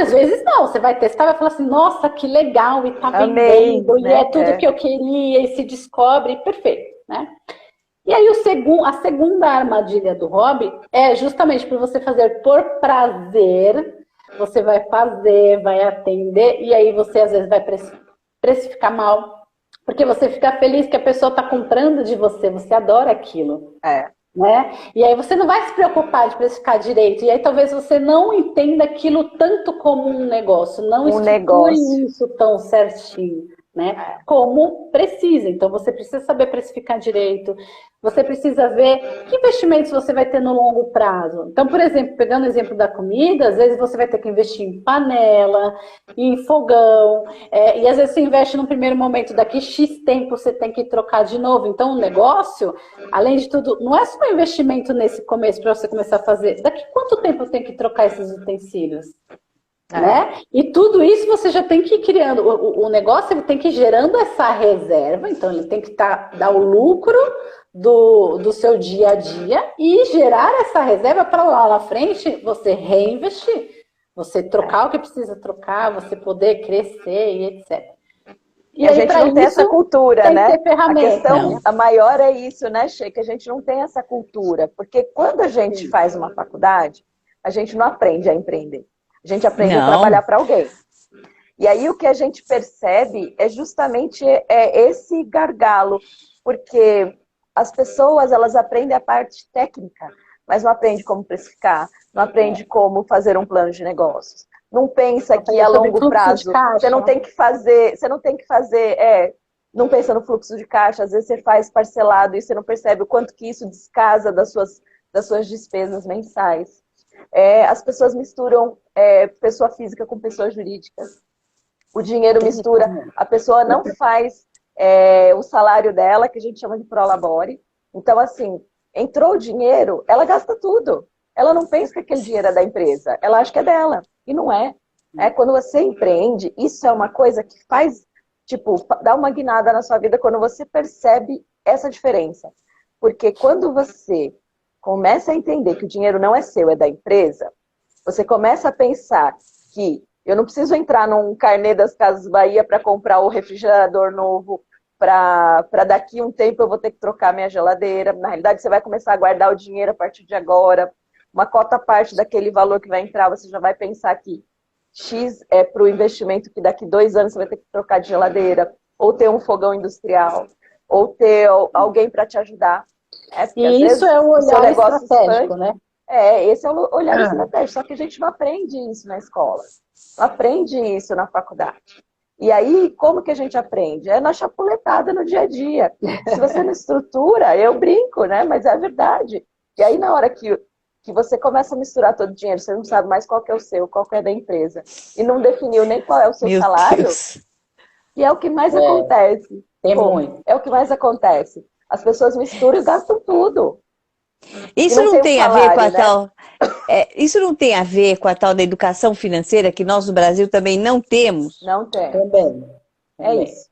Às vezes não, você vai testar e vai falar assim, nossa, que legal, e tá vendendo, né? e é tudo que eu queria, e se descobre, perfeito, né? E aí a segunda armadilha do hobby é justamente para você fazer por prazer, você vai fazer, vai atender, e aí você às vezes vai precificar mal, porque você fica feliz que a pessoa está comprando de você, você adora aquilo. Né? E aí você não vai se preocupar de precificar direito. E aí talvez você não entenda aquilo tanto como um negócio, não estruture isso tão certinho, né? Como precisa. Então você precisa saber precificar direito. Você precisa ver que investimentos você vai ter no longo prazo. Então, por exemplo, pegando o exemplo da comida, às vezes você vai ter que investir em panela, em fogão, e às vezes você investe num primeiro momento, daqui X tempo você tem que trocar de novo. Então, o negócio, além de tudo, não é só um investimento nesse começo para você começar a fazer. Daqui quanto tempo eu tenho que trocar esses utensílios? Né? E tudo isso você já tem que ir criando. O negócio ele tem que ir gerando essa reserva, então ele tem que dar o lucro do seu dia a dia e gerar essa reserva para lá na frente você reinvestir, você trocar o que precisa trocar, você poder crescer e etc. E a gente não tem essa cultura, né? A questão, a maior é isso, né, Che? Que a gente não tem essa cultura, porque quando a gente faz uma faculdade, a gente não aprende a empreender. A gente aprende a trabalhar para alguém. E aí o que a gente percebe é justamente esse gargalo, porque as pessoas elas aprendem a parte técnica, mas não aprendem como precificar, não aprendem como fazer um plano de negócios. Não pensa que a longo prazo você não tem que fazer, não pensa no fluxo de caixa, às vezes você faz parcelado e você não percebe o quanto que isso descasa das suas despesas mensais. As pessoas misturam pessoa física com pessoa jurídica. O dinheiro mistura, a pessoa não faz o salário dela, que a gente chama de prolabore. Então, assim, entrou o dinheiro, ela gasta tudo. Ela não pensa que aquele dinheiro é da empresa, ela acha que é dela. E não é. Quando você empreende, isso é uma coisa que faz, tipo, dá uma guinada na sua vida quando você percebe essa diferença. Porque quando você começa a entender que o dinheiro não é seu, é da empresa, você começa a pensar que eu não preciso entrar num carnê das Casas Bahia para comprar o refrigerador novo, para daqui um tempo eu vou ter que trocar minha geladeira. Na realidade, você vai começar a guardar o dinheiro a partir de agora. Uma cota à parte daquele valor que vai entrar, você já vai pensar que X é para o investimento que daqui 2 anos você vai ter que trocar de geladeira, ou ter um fogão industrial, ou ter alguém para te ajudar. E isso é o olhar estratégico, né? Esse é o olhar estratégico, só que a gente não aprende isso na escola, não aprende isso na faculdade. E aí, como que a gente aprende? É na chapuletada no dia a dia. Se você não estrutura, eu brinco, né? Mas é a verdade. E aí, na hora que você começa a misturar todo o dinheiro, você não sabe mais qual que é o seu, qual que é da empresa, e não definiu nem qual é o seu salário, e é o que mais acontece. É o que mais acontece. As pessoas misturam e gastam tudo. Isso não tem a ver com a tal... isso não tem a ver com a tal da educação financeira que nós no Brasil também não temos? Não tem. Também. É isso.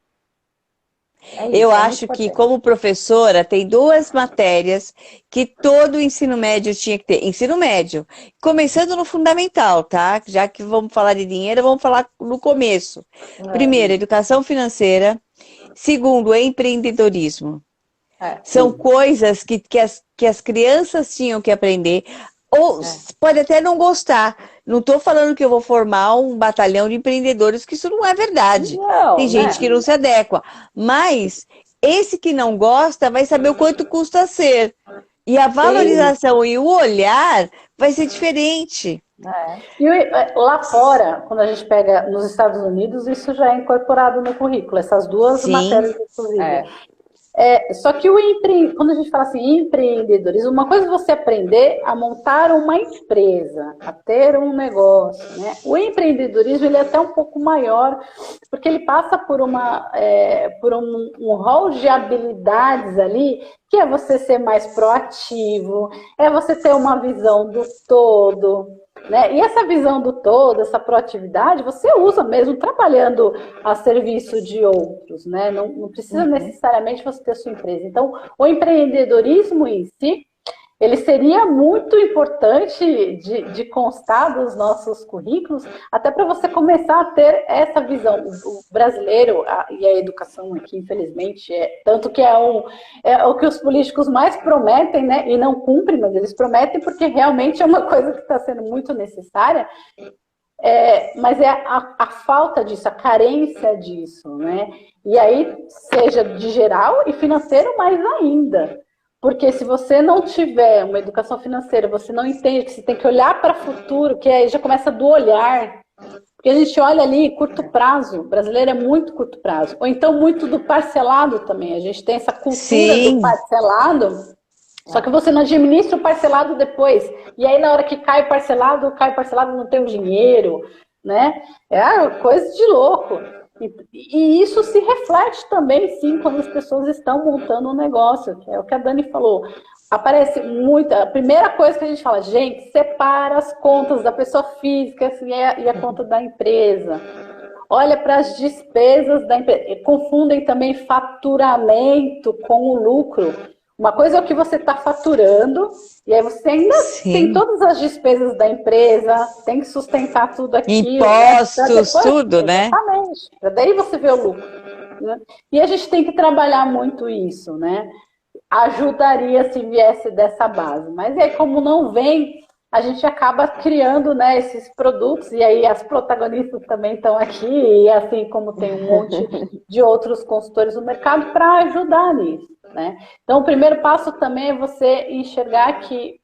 Eu acho que, como professora, tem 2 matérias que todo ensino médio tinha que ter. Ensino médio, começando no fundamental, tá? Já que vamos falar de dinheiro, vamos falar no começo. Primeiro, educação financeira. Segundo, empreendedorismo. São coisas que as crianças tinham que aprender. Ou pode até não gostar. Não estou falando que eu vou formar um batalhão de empreendedores, que isso não é verdade. Não, Tem gente que não se adequa. Mas esse que não gosta vai saber o quanto custa ser. E a valorização e o olhar vai ser diferente. E lá fora, quando a gente pega nos Estados Unidos, isso já é incorporado no currículo, essas duas matérias, inclusive. Só que quando a gente fala assim, empreendedorismo, uma coisa é você aprender a montar uma empresa, a ter um negócio, né? O empreendedorismo ele é até um pouco maior, porque ele passa por um rol de habilidades ali, que é você ser mais proativo, é você ter uma visão do todo, né? E essa visão do todo, essa proatividade, você usa mesmo trabalhando a serviço de outros, né? Não precisa necessariamente você ter a sua empresa. Então, o empreendedorismo em si, ele seria muito importante de constar dos nossos currículos, até para você começar a ter essa visão. O brasileiro, e a educação aqui, infelizmente, tanto que é o que os políticos mais prometem, né? E não cumprem, mas eles prometem porque realmente é uma coisa que está sendo muito necessária. Mas é a falta disso, a carência disso, né? E aí, seja de geral e financeiro mais ainda. Porque se você não tiver uma educação financeira, você não entende que você tem que olhar para o futuro, que aí já começa do olhar. Porque a gente olha ali curto prazo, o brasileiro é muito curto prazo. Ou então muito do parcelado também. A gente tem essa cultura do parcelado, só que você não administra o parcelado depois. E aí na hora que cai o parcelado não tem o dinheiro, né? É coisa de louco. E isso se reflete também, sim, quando as pessoas estão montando um negócio, que é o que a Dani falou. Aparece muito, a primeira coisa que a gente fala, gente, separa as contas da pessoa física e a conta da empresa. Olha para as despesas da empresa. Confundem também faturamento com o lucro. Uma coisa é o que você está faturando, e aí você ainda tem todas as despesas da empresa, tem que sustentar tudo aquilo. Impostos, tudo, né? Exatamente. Daí você vê o lucro. Né? E a gente tem que trabalhar muito isso, né? Ajudaria se viesse dessa base. Mas aí, como não vem, a gente acaba criando, né, esses produtos, e aí as protagonistas também estão aqui, e assim como tem um monte de outros consultores no mercado para ajudar nisso. Né? Então, o primeiro passo também é você enxergar que,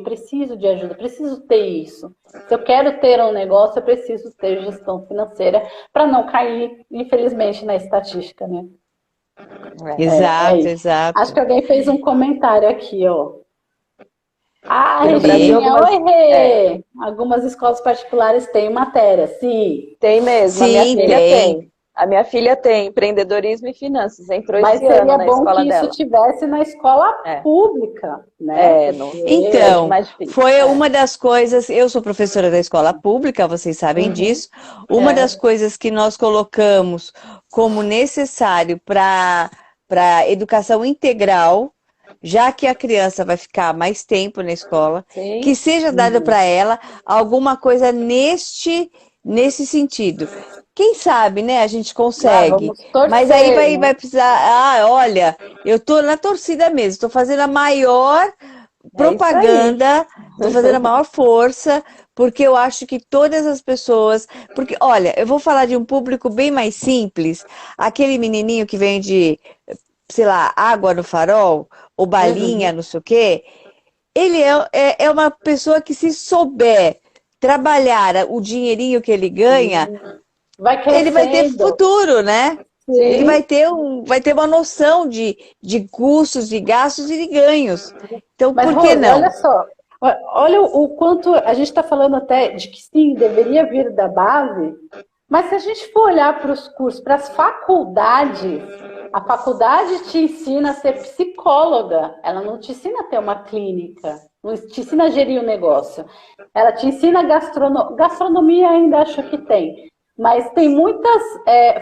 preciso de ajuda, preciso ter isso. Se eu quero ter um negócio, eu preciso ter gestão financeira para não cair, infelizmente, na estatística, né? Exato. Acho que alguém fez um comentário aqui, ó. Brasil, Rê! Algumas escolas particulares têm matéria, sim. Tem mesmo, sim, a minha filha tem. A minha filha tem empreendedorismo e finanças, entrou esse ano na escola dela. Mas seria bom que isso tivesse na escola pública, né? Então, foi uma das coisas, eu sou professora da escola pública, vocês sabem disso, uma das coisas que nós colocamos como necessário para educação integral, já que a criança vai ficar mais tempo na escola, que seja dado para ela alguma coisa nesse sentido. Quem sabe, né? A gente consegue. Torcer, mas aí vai precisar. Olha, eu tô na torcida mesmo, estou fazendo a maior propaganda, estou fazendo a maior força, porque eu acho que todas as pessoas. Porque, olha, eu vou falar de um público bem mais simples, aquele menininho que vende, sei lá, água no farol, ou balinha, não sei o quê. Ele é uma pessoa que, se souber trabalhar o dinheirinho que ele ganha. Ele vai ter futuro, né? Sim. Ele vai ter uma noção de custos, de gastos e de ganhos. Então, por que não? Olha só, olha o quanto a gente está falando até de que sim, deveria vir da base, mas se a gente for olhar para os cursos, para as faculdades, a faculdade te ensina a ser psicóloga, ela não te ensina a ter uma clínica, não te ensina a gerir um negócio, ela te ensina gastronomia, ainda acho que tem. Mas tem muitas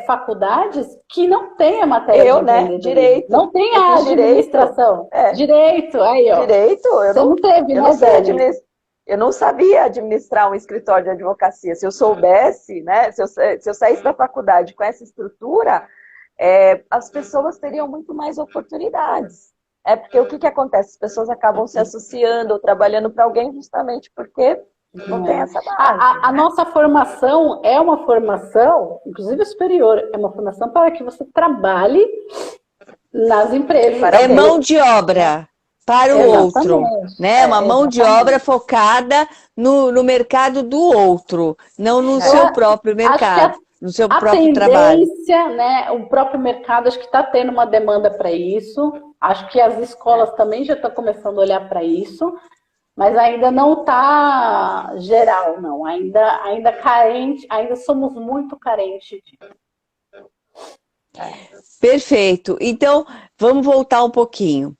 faculdades que não tem a matéria de direito. Não tem a administração. Direito, aí, ó. Direito, Você não teve, né, eu não sabia administrar um escritório de advocacia. Se eu soubesse, né, se eu saísse da faculdade com essa estrutura, as pessoas teriam muito mais oportunidades. Porque o que acontece? As pessoas acabam se associando ou trabalhando para alguém justamente porque não tem essa base. A nossa formação é uma formação, inclusive superior, é uma formação para que você trabalhe nas empresas. É mão de obra para o outro, né? Uma mão de obra focada no mercado do outro, não no seu próprio mercado, no seu próprio trabalho. A tendência, né? O próprio mercado acho que está tendo uma demanda para isso. Acho que as escolas também já estão começando a olhar para isso. Mas ainda não está geral, não. Ainda carente, ainda somos muito carentes disso. Perfeito. Então, vamos voltar um pouquinho.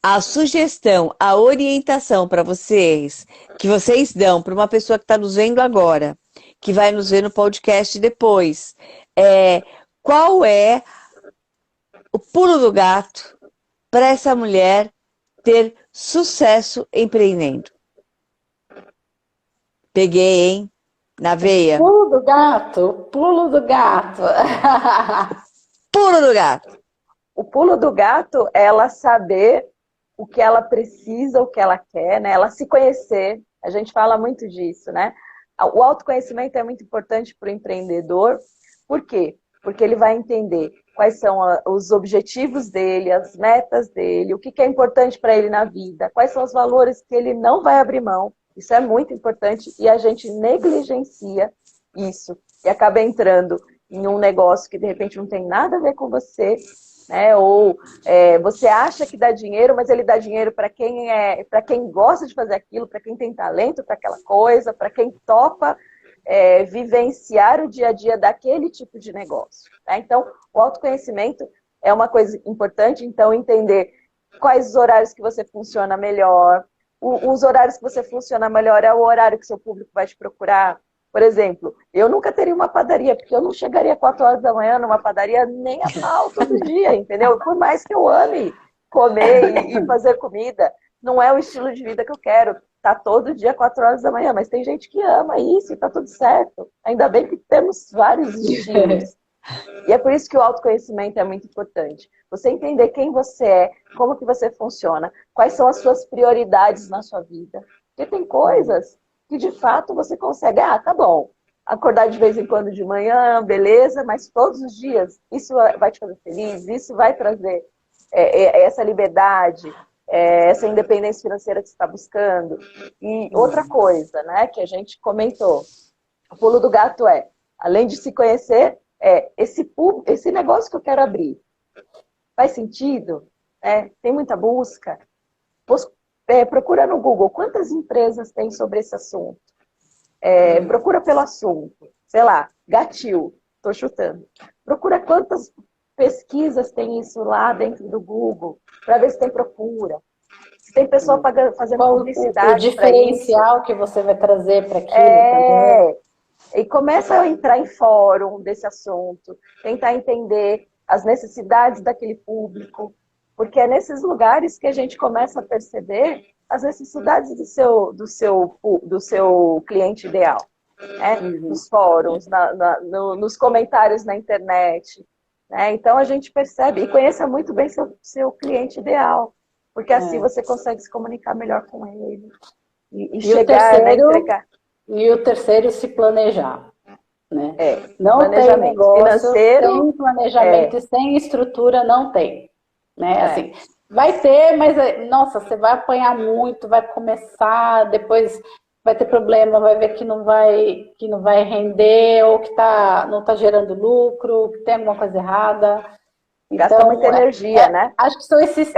A sugestão, a orientação para vocês, que vocês dão para uma pessoa que está nos vendo agora, que vai nos ver no podcast depois, qual é o pulo do gato para essa mulher ter sucesso empreendendo? Peguei, hein? Na veia. Pulo do gato, pulo do gato. Pulo do gato. O pulo do gato é ela saber o que ela precisa, o que ela quer, né? Ela se conhecer. A gente fala muito disso, né? O autoconhecimento é muito importante para o empreendedor. Por quê? Porque ele vai entender quais são os objetivos dele, as metas dele, o que é importante para ele na vida, quais são os valores que ele não vai abrir mão. Isso é muito importante e a gente negligencia isso e acaba entrando em um negócio que de repente não tem nada a ver com você, né? Ou você acha que dá dinheiro, mas ele dá dinheiro para quem gosta de fazer aquilo, para quem tem talento para aquela coisa, para quem topa vivenciar o dia a dia daquele tipo de negócio. Tá? Então, o autoconhecimento é uma coisa importante, então entender quais os horários que você funciona melhor. Os horários que você funciona melhor é o horário que seu público vai te procurar. Por exemplo, eu nunca teria uma padaria, porque eu não chegaria 4 horas da manhã numa padaria nem a pau todo dia, entendeu? Por mais que eu ame comer e fazer comida, não é o estilo de vida que eu quero. Tá todo dia 4 horas da manhã, mas tem gente que ama isso e tá tudo certo. Ainda bem que temos vários estilos. E é por isso que o autoconhecimento é muito importante. Você entender quem você é, como que você funciona, quais são as suas prioridades na sua vida. Porque tem coisas que de fato você consegue, tá bom, acordar de vez em quando de manhã, beleza, mas todos os dias, isso vai te fazer feliz, isso vai trazer essa liberdade, essa independência financeira que você está buscando. E outra coisa, né, que a gente comentou, o pulo do gato além de se conhecer, esse negócio que eu quero abrir, faz sentido? Tem muita busca? Procura no Google quantas empresas tem sobre esse assunto. Procura pelo assunto. Sei lá, gatil, estou chutando. Procura quantas pesquisas tem isso lá dentro do Google, para ver se tem procura. Se tem pessoa fazendo publicidade. O diferencial que você vai trazer para aquilo também. E começa a entrar em fórum desse assunto, tentar entender as necessidades daquele público, porque é nesses lugares que a gente começa a perceber as necessidades do seu cliente ideal. Né? Nos fóruns, nos comentários na internet. Né? Então a gente percebe e conheça muito bem seu cliente ideal, porque assim você consegue se comunicar melhor com ele e chegar a entregar. E o terceiro, se planejar. Né? Não tem negócio financeiro, sem planejamento e sem estrutura, não tem. Né? Assim, vai ter, mas, nossa, você vai apanhar muito, vai começar, depois vai ter problema, vai ver que não vai render, ou que não está gerando lucro, que tem alguma coisa errada. Gasta muita energia, né? Acho que são esses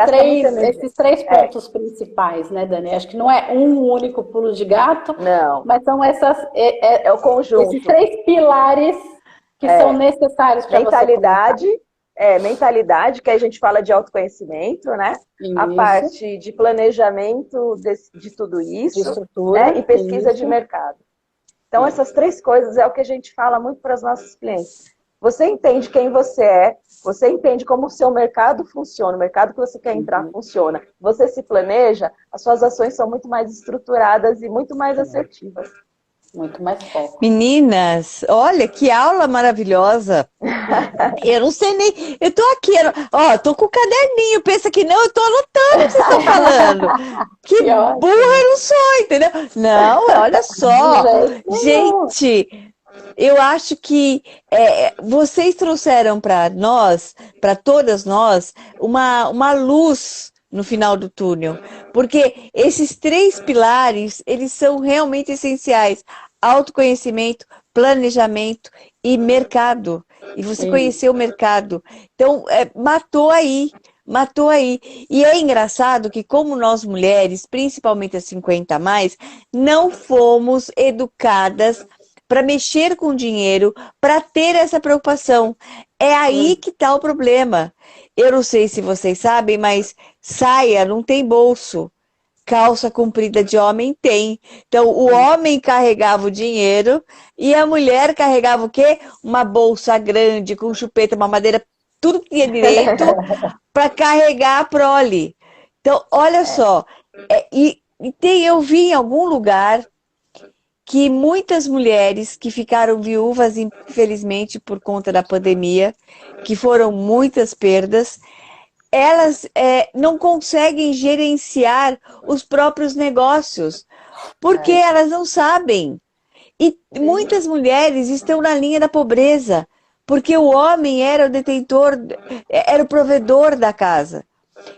três pontos principais, né, Dani? Acho que não é um único pulo de gato, não, mas são o conjunto. Esses 3 pilares que são necessários para você. Mentalidade, que a gente fala de autoconhecimento, né? Isso. A parte de planejamento de tudo isso, de estrutura, né? E pesquisa de mercado. Então, essas 3 coisas é o que a gente fala muito para os nossos clientes. Você entende quem você é, você entende como o seu mercado funciona, o mercado que você quer entrar funciona. Você se planeja, as suas ações são muito mais estruturadas e muito mais assertivas. Muito mais foco. Meninas, olha que aula maravilhosa. Eu não sei nem. Eu tô aqui, ó, tô com o caderninho. Pensa que não, eu tô anotando o que vocês estão falando. Que Que burra ótimo. eu não sou, entendeu? Não, olha só. De jeito nenhum. Gente, eu acho que vocês trouxeram para nós, para todas nós, uma luz no final do túnel. Porque esses 3 pilares, eles são realmente essenciais. Autoconhecimento, planejamento e mercado. E você conheceu o mercado. Então, matou aí. Matou aí. E é engraçado que, como nós mulheres, principalmente as 50 a mais, não fomos educadas para mexer com dinheiro, para ter essa preocupação. É aí que está o problema. Eu não sei se vocês sabem, mas saia não tem bolso. Calça comprida de homem tem. Então, o homem carregava o dinheiro e a mulher carregava o quê? Uma bolsa grande, com chupeta, mamadeira, tudo que tinha direito para carregar a prole. Então, olha só. Eu vi em algum lugar que muitas mulheres que ficaram viúvas, infelizmente, por conta da pandemia, que foram muitas perdas, elas não conseguem gerenciar os próprios negócios, porque elas não sabem. E muitas mulheres estão na linha da pobreza, porque o homem era o detentor, era o provedor da casa.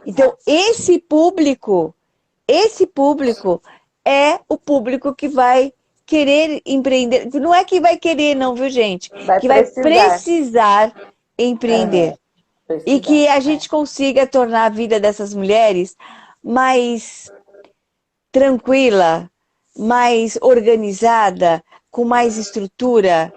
Então, esse público é o público que vai querer empreender. Não é que vai querer, não, viu, gente? Que vai precisar empreender. E que a gente consiga tornar a vida dessas mulheres mais tranquila, mais organizada, com mais estrutura,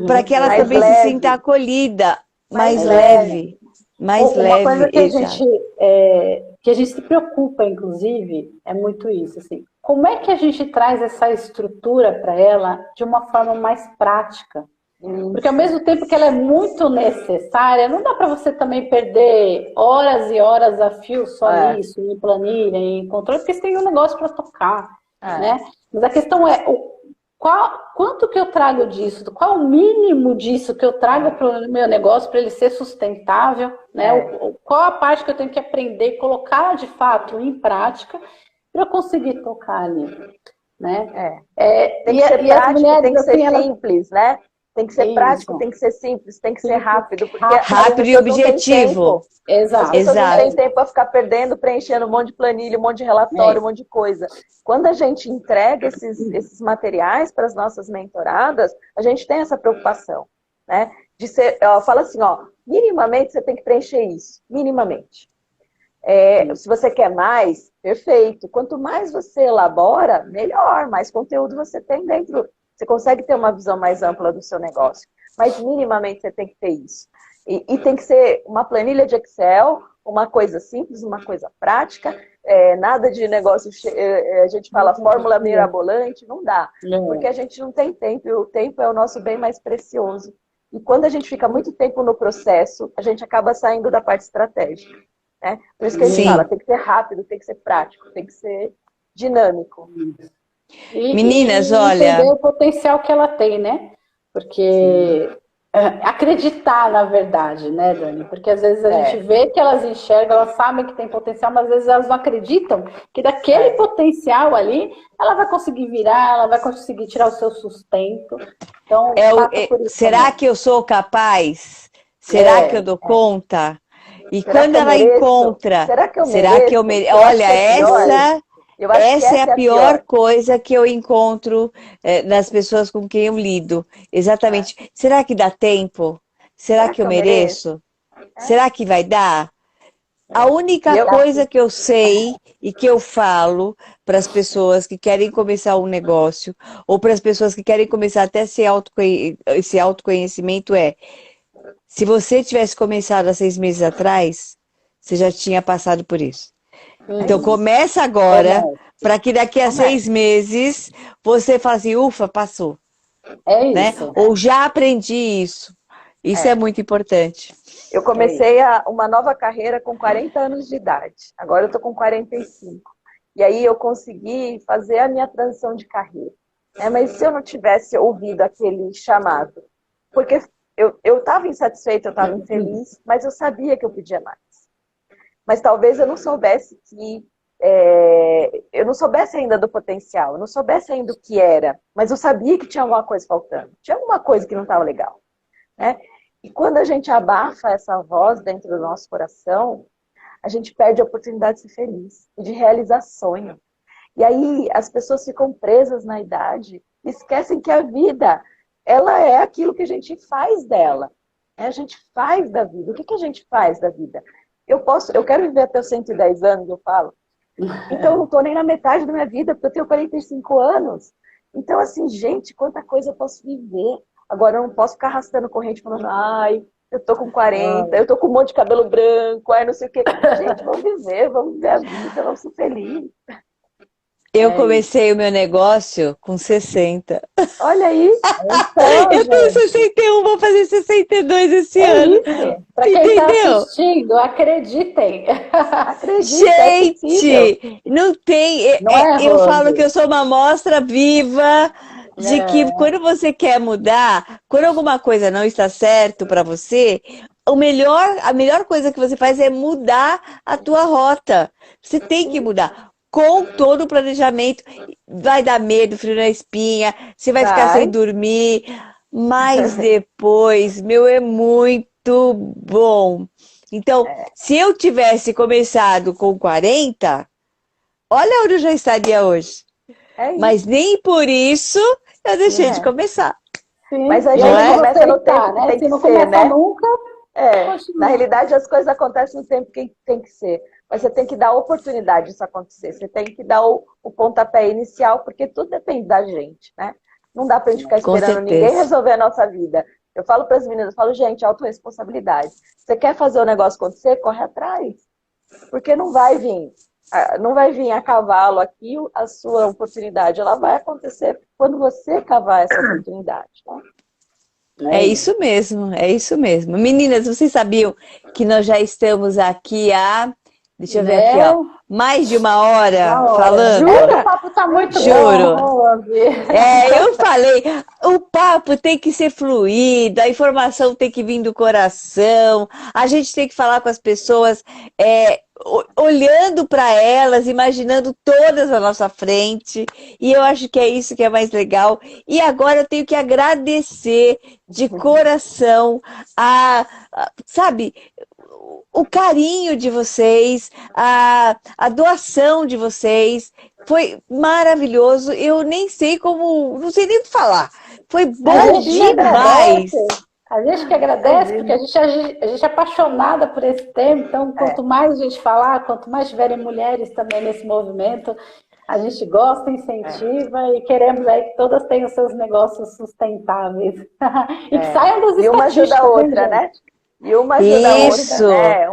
para que ela também se sinta acolhida, mais leve. Mais Uma leve. coisa que a gente se preocupa, inclusive, é muito isso, assim. Como é que a gente traz essa estrutura para ela de uma forma mais prática? Porque ao mesmo tempo que ela é muito necessária, não dá para você também perder horas e horas a fio só nisso, em planilha, em controle, porque você tem um negócio para tocar, né? Mas a questão é, quanto que eu trago disso? Qual o mínimo disso que eu trago para o meu negócio para ele ser sustentável? Né? Qual a parte que eu tenho que aprender e colocar de fato em prática para eu conseguir tocar ali? Né? Tem que ser prático, tem que ser simples, né? Tem que ser prático, tem que ser simples, tem que ser rápido. Porque rápido e objetivo. Exato. As pessoas não têm tempo para ficar perdendo, preenchendo um monte de planilha, um monte de relatório, um monte de coisa. Quando a gente entrega esses materiais para as nossas mentoradas, a gente tem essa preocupação, né? De ser, fala assim, minimamente você tem que preencher isso, minimamente. Se você quer mais, perfeito. Quanto mais você elabora, melhor, mais conteúdo você tem dentro. Você consegue ter uma visão mais ampla do seu negócio. Mas minimamente você tem que ter isso. E tem que ser uma planilha de Excel, uma coisa simples, uma coisa prática. Nada de negócio, a gente fala fórmula mirabolante, não dá. Porque a gente não tem tempo, e o tempo é o nosso bem mais precioso. E quando a gente fica muito tempo no processo, a gente acaba saindo da parte estratégica. Né? Por isso que a gente fala, tem que ser rápido, tem que ser prático, tem que ser dinâmico. Meninas, olha... entender o potencial que ela tem, né? Porque acreditar, na verdade, né, Dani? Porque às vezes a gente vê que elas enxergam, elas sabem que tem potencial, mas às vezes elas não acreditam que daquele potencial ali, ela vai conseguir virar, ela vai conseguir tirar o seu sustento. Então, será que eu sou capaz? Será que eu dou conta? E quando ela encontra... Será que eu mereço? Olha, essa é a pior coisa que eu encontro nas pessoas com quem eu lido. Exatamente. Será que dá tempo? Será que eu mereço? Será que vai dar? A única coisa que eu sei e que eu falo para as pessoas que querem começar um negócio, ou para as pessoas que querem começar até esse autoconhecimento se você tivesse começado há 6 meses atrás, você já tinha passado por isso. Então começa agora, para que daqui a 6 meses você fale assim, ufa, passou. Né? Ou já aprendi isso. Isso é muito importante. Eu comecei uma nova carreira com 40 anos de idade. Agora eu estou com 45. E aí eu consegui fazer a minha transição de carreira. Mas se eu não tivesse ouvido aquele chamado, porque eu estava insatisfeita, eu estava infeliz, mas eu sabia que eu podia mais. Mas talvez eu não soubesse eu não soubesse ainda do potencial, eu não soubesse ainda o que era, mas eu sabia que tinha alguma coisa faltando, tinha alguma coisa que não estava legal, né? E quando a gente abafa essa voz dentro do nosso coração, a gente perde a oportunidade de ser feliz e de realizar sonho. E aí as pessoas ficam presas na idade e esquecem que a vida, ela é aquilo que a gente faz dela. A gente faz da vida. O que a gente faz da vida? Eu quero viver até os 110 anos, eu falo. Então eu não estou nem na metade da minha vida, porque eu tenho 45 anos. Então, assim, gente, quanta coisa eu posso viver. Agora eu não posso ficar arrastando corrente falando, ai, eu tô com 40, eu tô com um monte de cabelo branco, ai, não sei o quê. Gente, vamos viver a vida, vamos ser felizes. Eu comecei o meu negócio com 60. Olha aí. Então, eu tenho 61, vou fazer 62 esse ano. Para quem está assistindo, acreditem. Gente, não tem. Eu falo que eu sou uma amostra viva de que quando você quer mudar, quando alguma coisa não está certo para você, a melhor coisa que você faz é mudar a tua rota. Você tem que mudar. Com todo o planejamento, vai dar medo, frio na espinha, você vai ficar sem dormir, mas depois, é muito bom. Então, se eu tivesse começado com 40, olha onde eu já estaria hoje. Mas nem por isso eu deixei de começar. Sim. Mas a gente começa no tempo que tem que ser, né? Nunca, na realidade, as coisas acontecem no tempo que tem que ser. Mas você tem que dar a oportunidade disso acontecer. Você tem que dar o pontapé inicial, porque tudo depende da gente, né? Não dá pra gente ficar esperando ninguém resolver a nossa vida. Eu falo para as meninas, gente, autorresponsabilidade. Você quer fazer o negócio acontecer? Corre atrás. Porque não vai vir a cavalo aqui a sua oportunidade. Ela vai acontecer quando você cavar essa oportunidade, né? É isso mesmo, é isso mesmo. Meninas, vocês sabiam que nós já estamos aqui deixa eu ver aqui, ó. Mais de uma hora falando. Jura? O papo tá muito Juro. bom. Eu falei, o papo tem que ser fluido, a informação tem que vir do coração, a gente tem que falar com as pessoas olhando para elas, imaginando todas à nossa frente, e eu acho que é isso que é mais legal. E agora eu tenho que agradecer de coração sabe, o carinho de vocês, a doação de vocês, foi maravilhoso. Eu nem sei não sei nem o que falar. Foi bom demais. A gente que agradece, porque a gente é apaixonada por esse tema, então quanto mais a gente falar, quanto mais tiverem mulheres também nesse movimento, a gente gosta, incentiva e queremos aí que todas tenham seus negócios sustentáveis. E que saiam das estatísticas. E uma ajuda a outra, né? E uma ajuda a outra, né?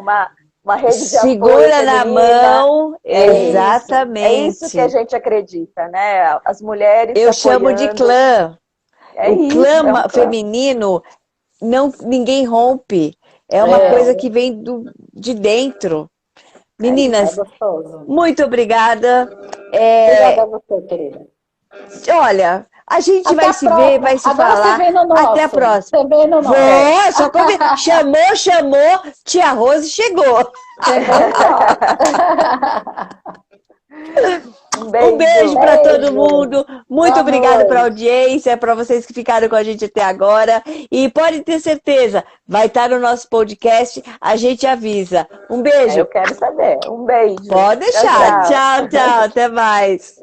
Uma rede de segura apoio na mão, exatamente. É isso que a gente acredita, né? As mulheres eu chamo de clã. O clã feminino, ninguém rompe. É uma coisa que vem de dentro. Meninas, muito obrigada. Obrigada a você, querida. Olha, a gente vai se ver, vai se falar. Até a próxima. Você vê no nosso. Chamou, tia Rose chegou. Um beijo para todo mundo. Muito obrigada pela audiência, para vocês que ficaram com a gente até agora. E pode ter certeza, vai estar no nosso podcast, a gente avisa. Um beijo. Eu quero saber. Um beijo. Pode deixar. Tchau, tchau. Até mais.